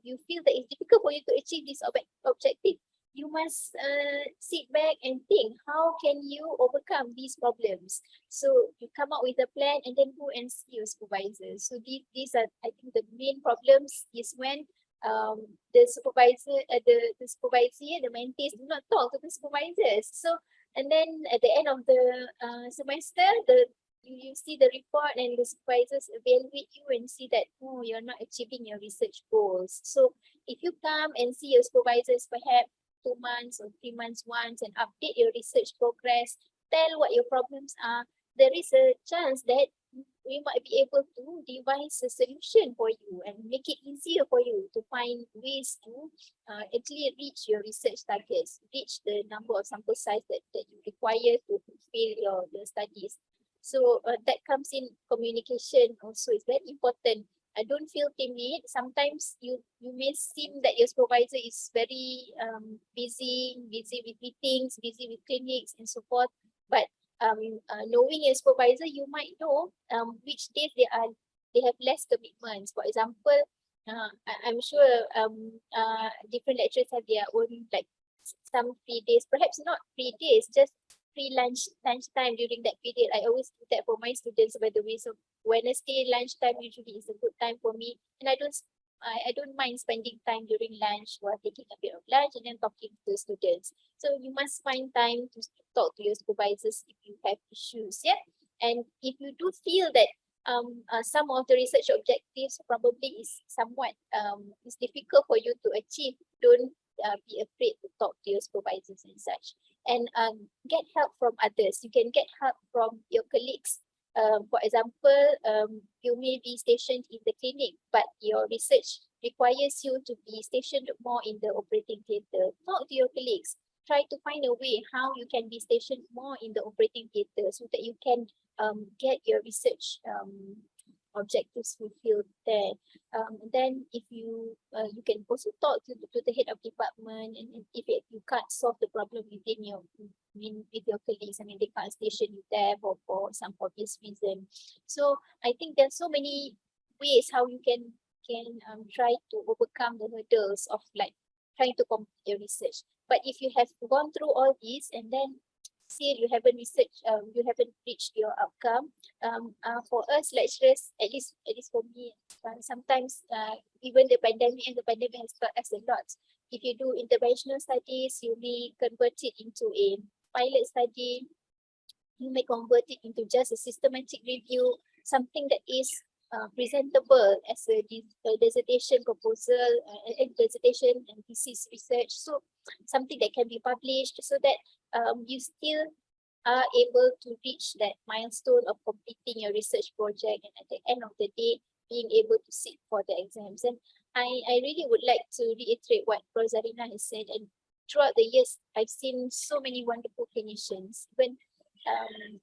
you feel that it's difficult for you to achieve this objective? You must sit back and think, how can you overcome these problems? So you come up with a plan and then go and see your supervisors. So these are, I think, the main problems is when the supervisor, the supervisor, the mentees do not talk to the supervisors. So, and then at the end of the semester, you see the report and the supervisors evaluate you and see that, oh, you're not achieving your research goals. So if you come and see your supervisors perhaps 2 months or 3 months once and update your research progress, tell what your problems are, there is a chance that we might be able to devise a solution for you and make it easier for you to find ways to actually reach your research targets, reach the number of sample size that you require to fulfill your studies. So that comes in communication also is very important. I don't feel timid. Sometimes you may seem that your supervisor is very busy with meetings, busy with clinics and so forth. But knowing your supervisor, you might know which days they have less commitments. For example, I'm sure different lecturers have their own some free days, perhaps not free days, just free lunch time during that period. I always do that for my students, by the way. So Wednesday lunchtime usually is a good time for me, and I don't mind spending time during lunch while taking a bit of lunch and then talking to the students. So you must find time to talk to your supervisors if you have issues. Yeah, and if you do feel that some of the research objectives probably is somewhat is difficult for you to achieve, don't be afraid to talk to your supervisors and such. and get help from others. You can get help from your colleagues. For example, you may be stationed in the clinic, but your research requires you to be stationed more in the operating theatre. Talk to your colleagues. Try to find a way how you can be stationed more in the operating theatre so that you can get your research objectives fulfilled there. Then if you you can also talk to the head of department, and if you can't solve the problem within your with your colleagues, I mean they can't station you there for some obvious reason. So I think there's so many ways how you can try to overcome the hurdles of like trying to complete your research. But if you have gone through all these and then still you haven't reached your outcome, for us lecturers, at least for me, sometimes even the pandemic has taught us a lot. If you do interventional studies, you may convert it into a pilot study. You may convert it into just a systematic review, something that is presentable as a dissertation proposal, dissertation and thesis research. So something that can be published so that you still are able to reach that milestone of completing your research project, and at the end of the day, being able to sit for the exams. And I really would like to reiterate what Prof. Zarina has said. And throughout the years, I've seen so many wonderful clinicians, even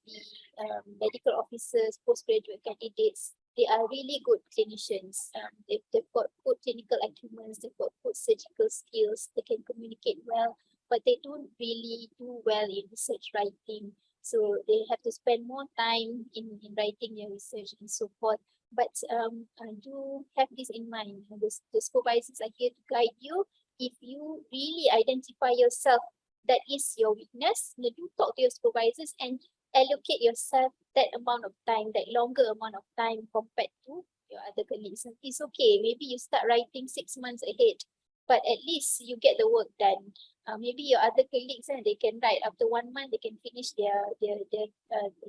the medical officers, postgraduate candidates. They are really good clinicians. They've got good clinical acumen, they've got good surgical skills, they can communicate well, but they don't really do well in research writing. So they have to spend more time in writing their research and so forth. But do have this in mind. The supervisors are here to guide you. If you really identify yourself that is your weakness, you do talk to your supervisors and allocate yourself that amount of time, that longer amount of time compared to your other colleagues. And it's okay. Maybe you start writing 6 months ahead, but at least you get the work done. Maybe your other colleagues, they can write after 1 month, they can finish their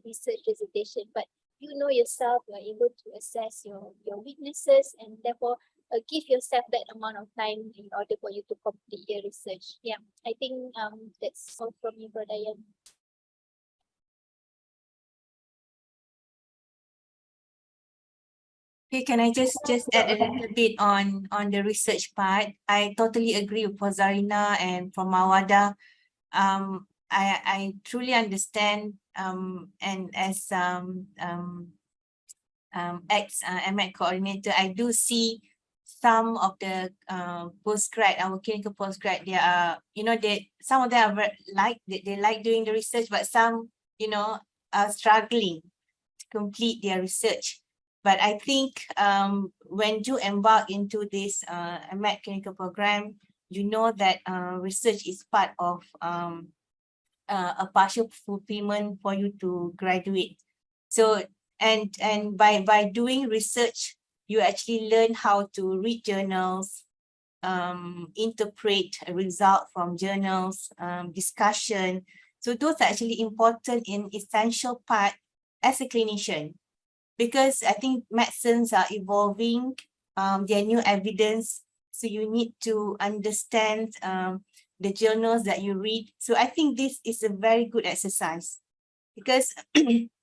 research dissertation. But you know yourself, you are able to assess your weaknesses, and therefore give yourself that amount of time in order for you to complete your research. Yeah, I think that's all from me, Brother Dayang. Okay, can I just add a little bit on the research part? I totally agree with Prof. Zarina and from Mawada. I truly understand, and as ex-MET coordinator, I do see some of the postgrad, our clinical postgrad, they are, some of them are they like doing the research, but some, are struggling to complete their research. But I think when you embark into this MET clinical program, you know that research is part of a partial fulfillment for you to graduate. So, and by doing research, you actually learn how to read journals, interpret a result from journals, discussion. So those are actually important and essential part as a clinician, because I think medicines are evolving, there are new evidence. So you need to understand the journals that you read. So I think this is a very good exercise, because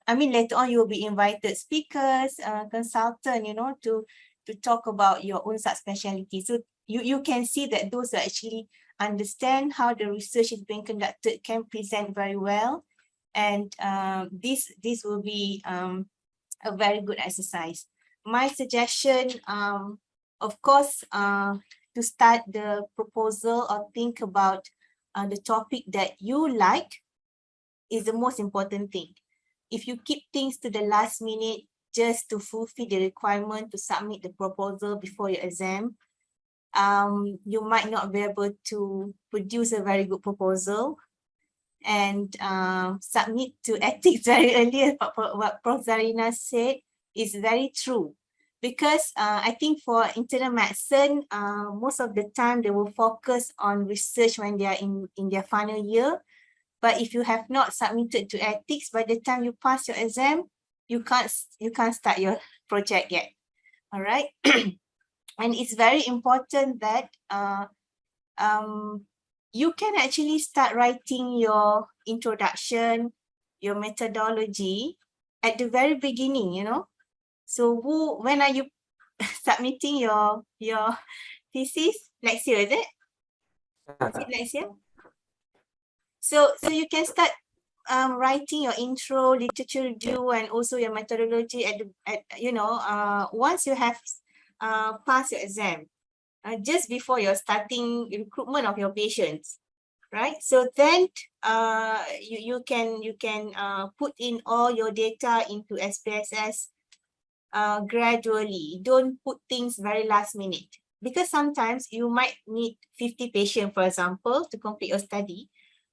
I mean, later on you will be invited speakers, consultant, to talk about your own subspecialty. So you can see that those that actually understand how the research is being conducted can present very well. And this will be a very good exercise. My suggestion, of course, to start the proposal or think about the topic that you like is the most important thing. If you keep things to the last minute just to fulfill the requirement to submit the proposal before your exam, you might not be able to produce a very good proposal and submit to ethics very early. What Prof. Zarina said is very true, because I think for internal medicine, most of the time they will focus on research when they are in their final year. But if you have not submitted to ethics, by the time you pass your exam, you can't start your project yet. All right. And it's very important that you can actually start writing your introduction, your methodology at the very beginning, you know. So when are you submitting your thesis? Next year, is it? Is it next year? So you can start writing your intro, literature review, and also your methodology at once you have passed your exam, just before you're starting recruitment of your patients, right? So then you can put in all your data into SPSS gradually. Don't put things very last minute, because sometimes you might need 50 patients, for example, to complete your study,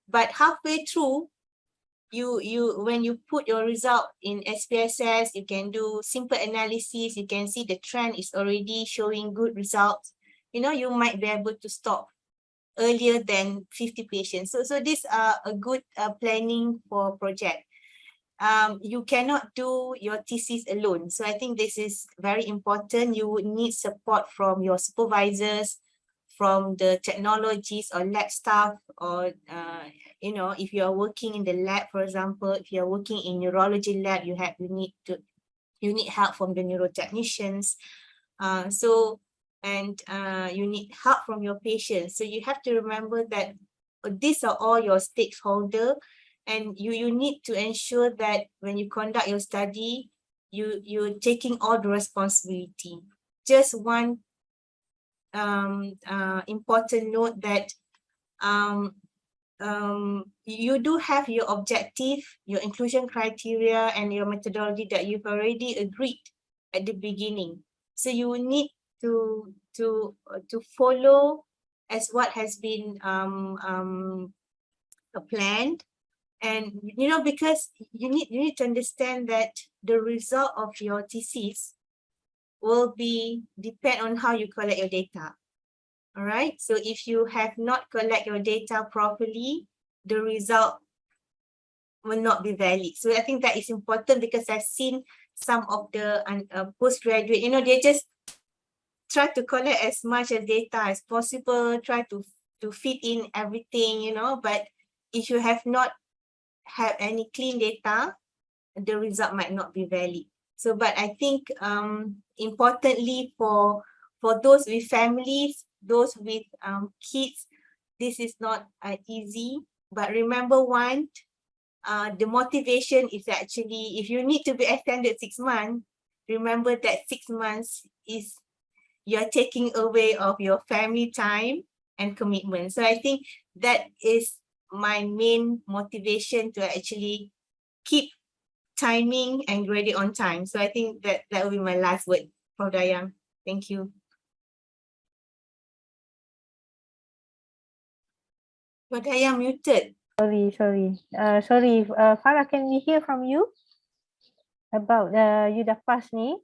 but halfway through, when you put your result in SPSS, you can do simple analysis. You can see the trend is already showing good results. You know, you might be able to stop earlier than 50 patients. So these are a good planning for project. You cannot do your thesis alone. So I think this is very important. You would need support from your supervisors, from the technologies or lab staff, or if you are working in the lab, for example, if you are working in neurology lab, you need help from the neurotechnicians. You need help from your patients. So you have to remember that these are all your stakeholders, and you need to ensure that when you conduct your study, you're taking all the responsibility. Just one important note that you do have your objective, your inclusion criteria, and your methodology that you've already agreed at the beginning. So you will need to follow as what has been planned. And because you need to understand that the result of your thesis will depend on how you collect your data. All right. So if you have not collect your data properly, the result will not be valid. So I think that is important, because I've seen some of the postgraduate, they just try to collect as much as data as possible, try to fit in everything, but if you have not have any clean data, the result might not be valid. So, but I think importantly for those with families, those with kids, this is not easy. But remember the motivation is actually, if you need to be extended 6 months, remember that 6 months is you're taking away of your family time and commitment. So I think that is my main motivation to actually keep timing and grading on time. So I think that will be my last word, Prof. Dayang. Thank you. Prof. Dayang muted. Sorry. Farah, can we hear from you about you dah pass ni?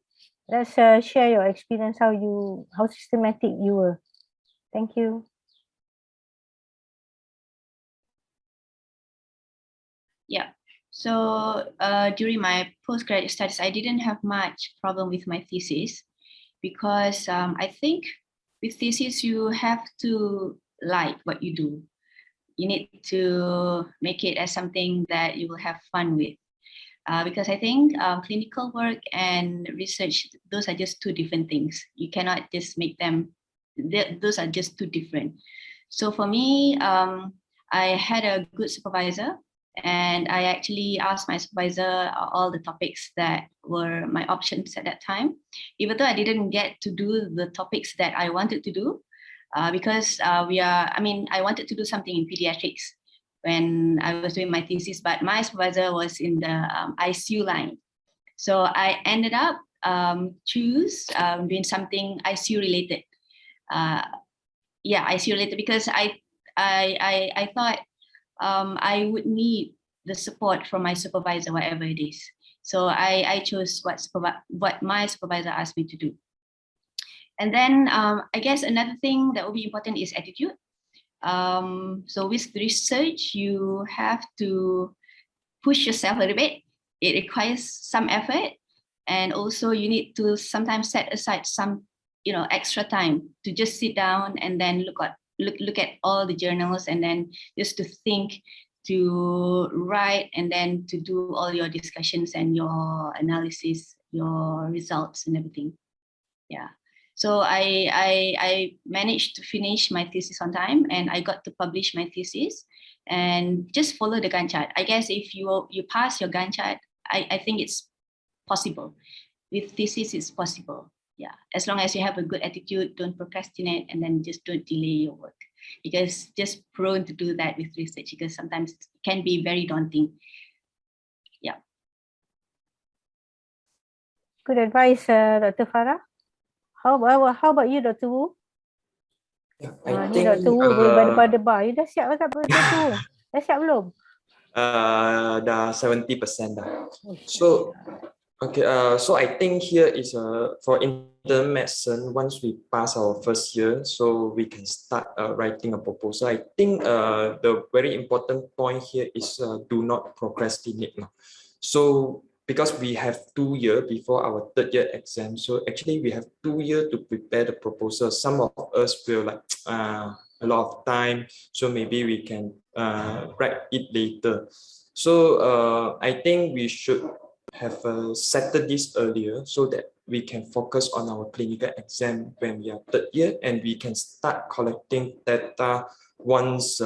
Let's share your experience, how systematic you were. Thank you. Yeah. So during my postgraduate studies, I didn't have much problem with my thesis, because I think with thesis, you have to like what you do. You need to make it as something that you will have fun with. Because I think clinical work and research, those are just two different things. You cannot just make them, those are just too different. So for me, I had a good supervisor, and I actually asked my supervisor all the topics that were my options at that time, even though I didn't get to do the topics that I wanted to do, because I wanted to do something in pediatrics when I was doing my thesis, but my supervisor was in the ICU line. So I ended up doing something ICU related. ICU related, because I thought I would need the support from my supervisor, whatever it is. So I chose what my supervisor asked me to do. And then I guess another thing that will be important is attitude. So with research, you have to push yourself a little bit. It requires some effort, and also you need to sometimes set aside some extra time to just sit down and then look at look at all the journals, and then just to think, to write, and then to do all your discussions and your analysis, your results and everything. Yeah. So I managed to finish my thesis on time, and I got to publish my thesis, and just follow the Gantt chart. I guess if you pass your Gantt chart, I think it's possible. With thesis, it's possible. Yeah, as long as you have a good attitude, don't procrastinate, and then just don't delay your work, because just prone to do that with research, because sometimes it can be very daunting. Yeah. Good advice, Dr. Farah. How about you, Dr. Wu? Yeah, Ni Dr. Wu boleh berdebar-debar. You dah siap tak, Dr. Wu? Dah siap belum? Dah 70% dah. So okay, so I think here is for internal medicine. Once we pass our first year, so we can start writing a proposal. I think the very important point here is do not procrastinate. So because we have 2 years before our 3rd year exam, so actually we have 2 years to prepare the proposal. Some of us will like a lot of time, so maybe we can write it later. So I think we should have settled this earlier so that we can focus on our clinical exam when we are 3rd year, and we can start collecting data once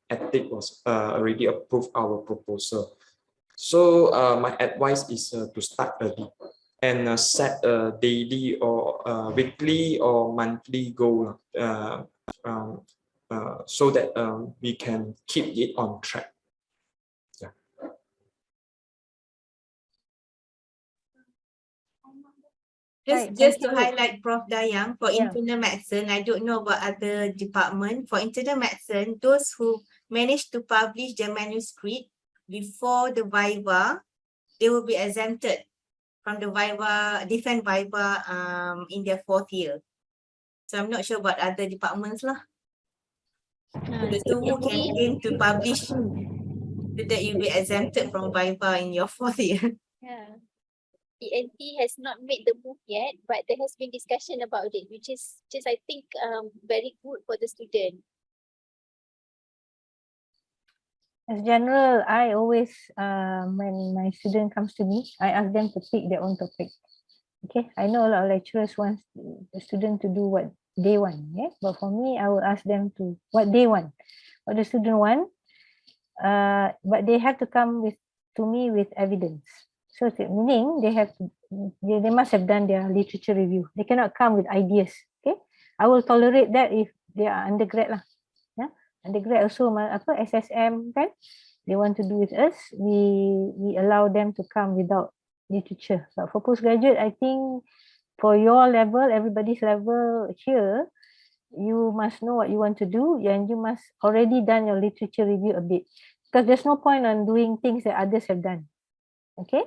ethics was already approved our proposal. So my advice is to start early and set a daily or weekly or monthly goal so that we can keep it on track. Yeah. Just to highlight Prof. Dayang, for Yeah. internal medicine, I don't know about other department. For internal medicine, those who manage to publish their manuscript before the viva, they will be exempted from the viva, defense viva in their 4th year. So I'm not sure about other departments lah. So the two who can aim to publish so that you'll be exempted from viva in your 4th year. Yeah. PNT has not made the move yet, but there has been discussion about it, which is I think very good for the student. As general, I always, when my student comes to me, I ask them to pick their own topic. Okay, I know a lot of lecturers want the student to do what they want, yeah? But for me, I will ask them to what they want, what the student want, but they have to come to me with evidence. So meaning they must have done their literature review. They cannot come with ideas. Okay, I will tolerate that if they are undergrad lah. Undergrad also SSM kan, they want to do with us, we allow them to come without literature. But for postgraduate, I think for your level, everybody's level here, you must know what you want to do, and you must already done your literature review a bit, because there's no point on doing things that others have done. Okay,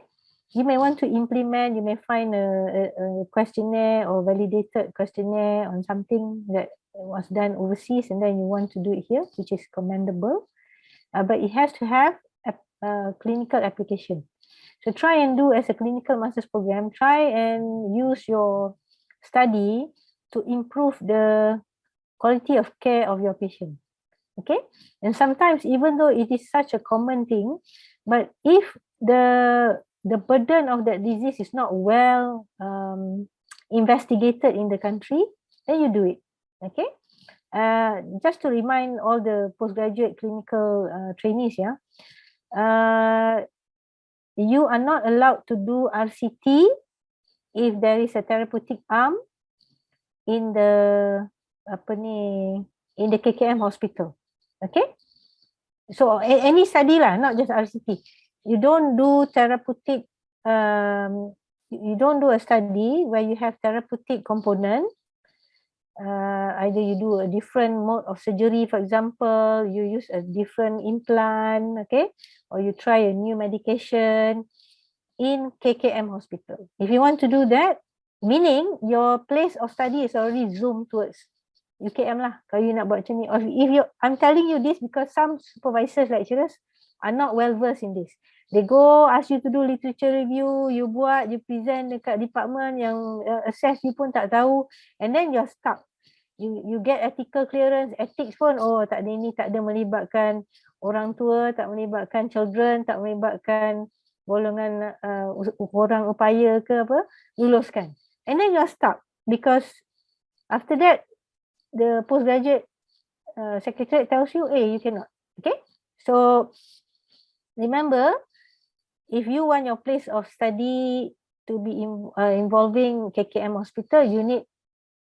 you may want to implement, you may find a questionnaire or validated questionnaire on something that was done overseas, and then you want to do it here, which is commendable, but it has to have a clinical application. So try and do as a clinical master's program, try and use your study to improve the quality of care of your patient. Okay, and sometimes even though it is such a common thing, but if the burden of that disease is not well investigated in the country, then you do it. Okay, just to remind all the postgraduate clinical trainees, yeah, you are not allowed to do RCT if there is a therapeutic arm in the KKM hospital. Okay, so any study lah, not just RCT. You don't do therapeutic, you don't do a study where you have therapeutic component. Either you do a different mode of surgery, for example, you use a different implant, okay, or you try a new medication in KKM hospital. If you want to do that, meaning your place of study is already zoomed towards UKM lah, kalau you nak buat macam ni. Or if you, I'm telling you this because some supervisors, lecturers are not well versed in this. They go ask you to do literature review, you buat, you present dekat department yang assess you pun tak tahu, and then you're stuck. you get ethical clearance, ethics pun, oh tak ada ini, tak ada melibatkan orang tua, tak melibatkan children, tak melibatkan golongan orang upaya ke apa, luluskan. And then you're stuck because after that the postgraduate secretariat tells you, you cannot. Okay, so remember, if you want your place of study to be involving KKM hospital, you need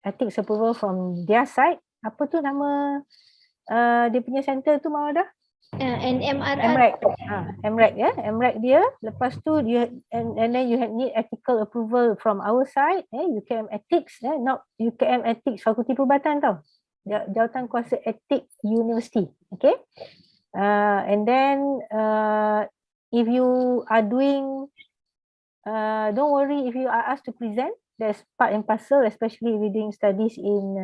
ethics approval from their side. Apa tu nama dia punya center tu, Mawada? And MRR. MREC. MREC ya, MREC dia. Lepas tu dia and then you need ethical approval from our side, UKM ethics, not UKM ethics Fakulti Perubatan tau. Jawatan Kuasa Etik University. Okay. And then if you are doing, don't worry if you are asked to present. That's part and parcel, especially reading studies in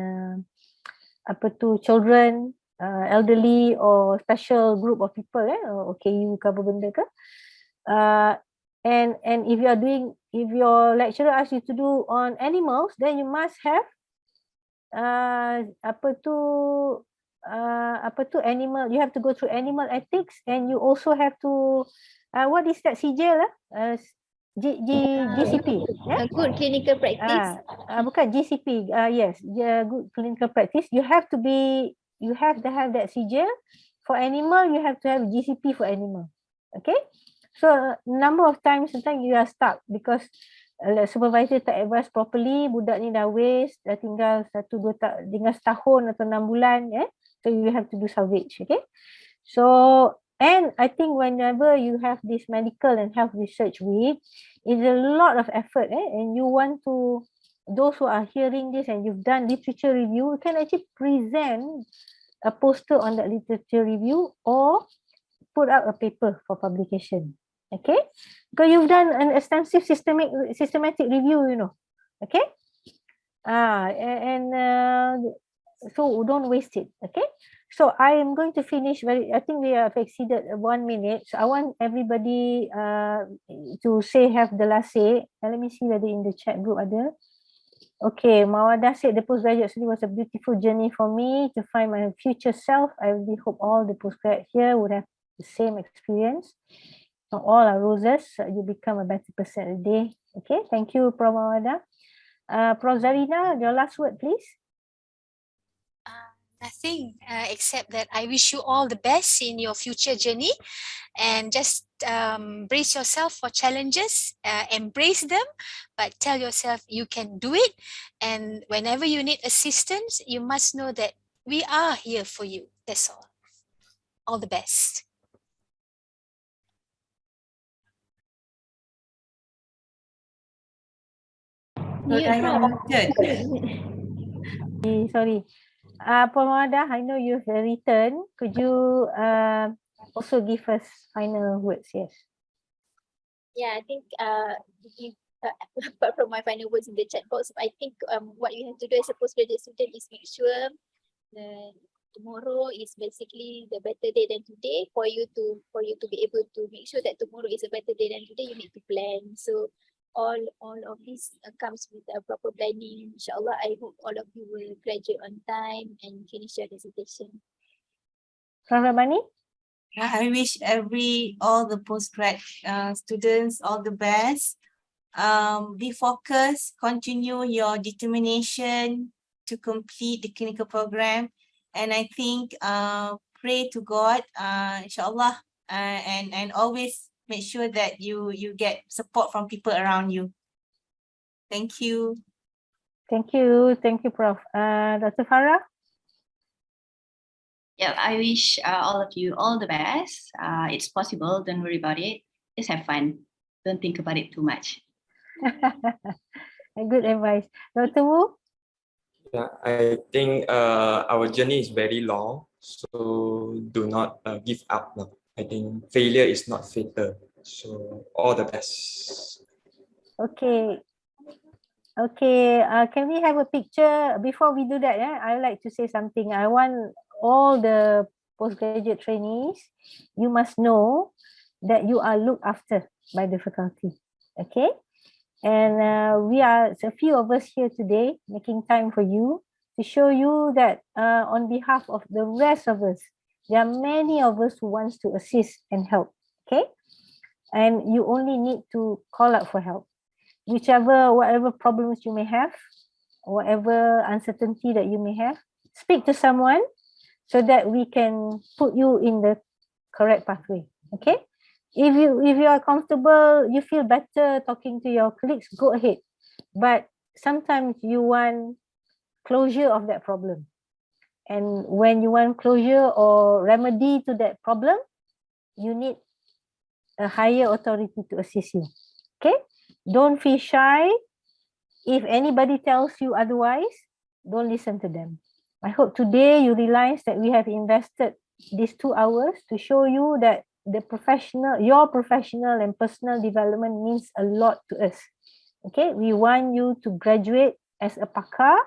children, elderly or special group of people, OKU ke apa benda ke. And if your lecturer asks you to do on animals, then you must have animal, you have to go through animal ethics, and you also have to what is that sijil GCP, A good clinical practice. bukan GCP, yes, good clinical practice. You have to have that sijil. For animal, you have to have GCP for animal. Okay, so number of times sometimes you are stuck because supervisor tak advise properly, budak ni dah waste, dah tinggal tinggal setahun atau 6 bulan, so you have to do salvage. Okay, so and I think whenever you have this medical and health research week, it's a lot of effort, and you want to, those who are hearing this and you've done literature review, you can actually present a poster on that literature review or put out a paper for publication. Okay, because you've done an extensive systematic review, okay, so don't waste it. Okay, so I am going to finish I think we have exceeded 1 minute, so I want everybody to have the last say. Let me see whether in the chat group ada. Okay, Mawada said the postgraduate study was a beautiful journey for me to find my future self. I really hope all the postgraduates here would have the same experience. Not all are roses, you become a better person a day. Okay, thank you, Prof. Mawada. Prof. Zarina, your last word, please. Nothing except that I wish you all the best in your future journey, and just brace yourself for challenges, embrace them, but tell yourself you can do it. And whenever you need assistance, you must know that we are here for you. That's all. All the best. Sorry. Prof. Mawada, I know you've written. Could you also give us final words? Yes. Yeah, I think apart from my final words in the chat box, I think what you have to do as a postgraduate student is make sure tomorrow is basically the better day than today. For you to be able to make sure that tomorrow is a better day than today, you need to plan. So all of this comes with a proper planning. Inshallah, I hope all of you will graduate on time and finish your dissertation. Prof. Rabani? I wish all the postgrad students all the best. Be focused, continue your determination to complete the clinical program. And I think pray to God, inshallah, and always make sure that you get support from people around you. Thank you. Thank you, Prof. Dr. Farah? Yeah, I wish all of you all the best. It's possible, don't worry about it. Just have fun. Don't think about it too much. Good advice. Dr. Wu? Yeah, I think our journey is very long, so do not give up. No. I think failure is not fatal. So all the best. Okay. Can we have a picture? Before we do that, I would like to say something. I want all the postgraduate trainees, you must know that you are looked after by the faculty. Okay. And we are, a few of us here today making time for you. to show you that on behalf of the rest of us, there are many of us who wants to assist and help. Okay, and you only need to call out for help. Whatever problems you may have, whatever uncertainty that you may have, speak to someone so that we can put you in the correct pathway. Okay, if you are comfortable, you feel better talking to your colleagues, go ahead. But sometimes you want closure of that problem, and when you want closure or remedy to that problem, you need a higher authority to assist you. Okay, don't feel shy. If anybody tells you otherwise, don't listen to them. I hope today you realize that we have invested these 2 hours to show you that your professional and personal development means a lot to us. Okay, we want you to graduate as a pakar,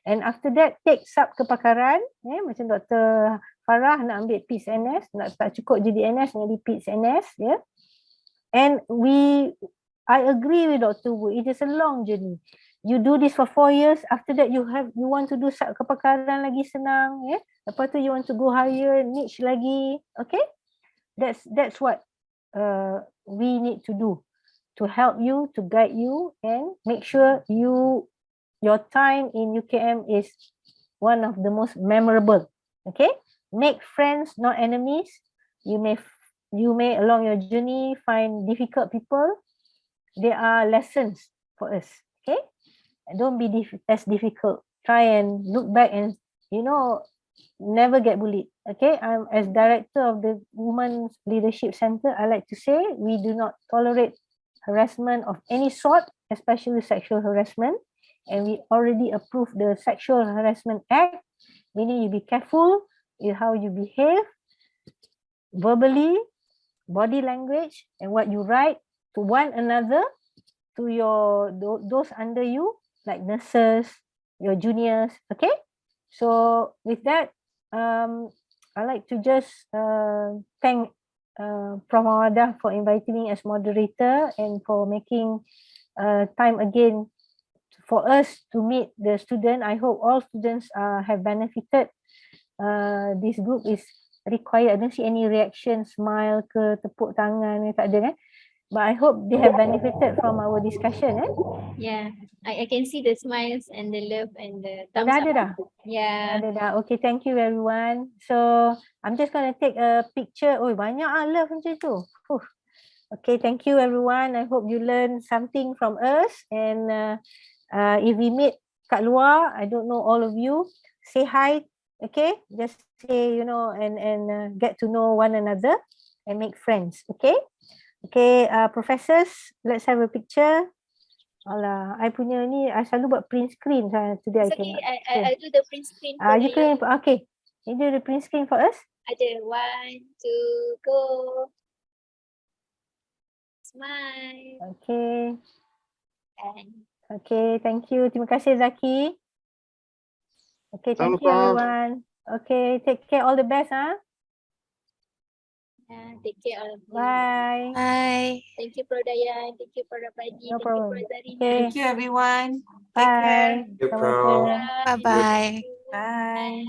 and after that take sub kepakaran. Macam Dr. Farah nak ambil PCNS, nak tak cukup jadi NS, nak jadi PCNS. And I agree with Dr. Wu, it is a long journey. You do this for 4 years, after that you want to do sub kepakaran lagi senang. Lepas tu you want to go higher, niche lagi. Okay, that's what we need to do to help you, to guide you, and make sure your time in UKM is one of the most memorable. Okay, make friends, not enemies. You may along your journey find difficult people. There are lessons for us. Okay, don't be as difficult. Try and look back and never get bullied. Okay, I'm as director of the Women's Leadership Center, I like to say we do not tolerate harassment of any sort, especially sexual harassment. And we already approved the Sexual Harassment Act, meaning you be careful with how you behave verbally, body language, and what you write to one another, to those under you, like nurses, your juniors. Okay, so with that, I like to just thank Prof Mawada for inviting me as moderator and for making time again for us to meet the student. I hope all students have benefited. This group is required. I don't see any reaction, smile ke, tepuk tangan, tak ada. But I hope they have benefited from our discussion. Yeah, I can see the smiles and the love and the thumbs Dah ada up. dah? Yeah. Ada dah. Okay, thank you everyone. So I'm just going to take a picture. Oh, banyak love macam tu. Okay, thank you everyone. I hope you learn something from us. And if we meet kat luar, I don't know all of you, say hi. Okay, just say, and get to know one another and make friends. Okay. Okay, professors, let's have a picture. Alah, I punya ni, I selalu buat print screen. Today It's I okay, cannot. I'll do the print screen for You can, okay. You do the print screen for us? Ada 1, 2, go. Smile. Okay. And Okay, thank you. Terima kasih Zaki. Okay, thank you everyone. Okay, take care. All the best. take care all of you. Bye. Bye. Thank you, Prof Dayang. Thank you, Prof Rapadi. No Thank you, problem. Prof Zarina. Okay. Thank you, everyone. Take care. Bye. You, Prof. Assalamualaikum. Bye-bye. Bye.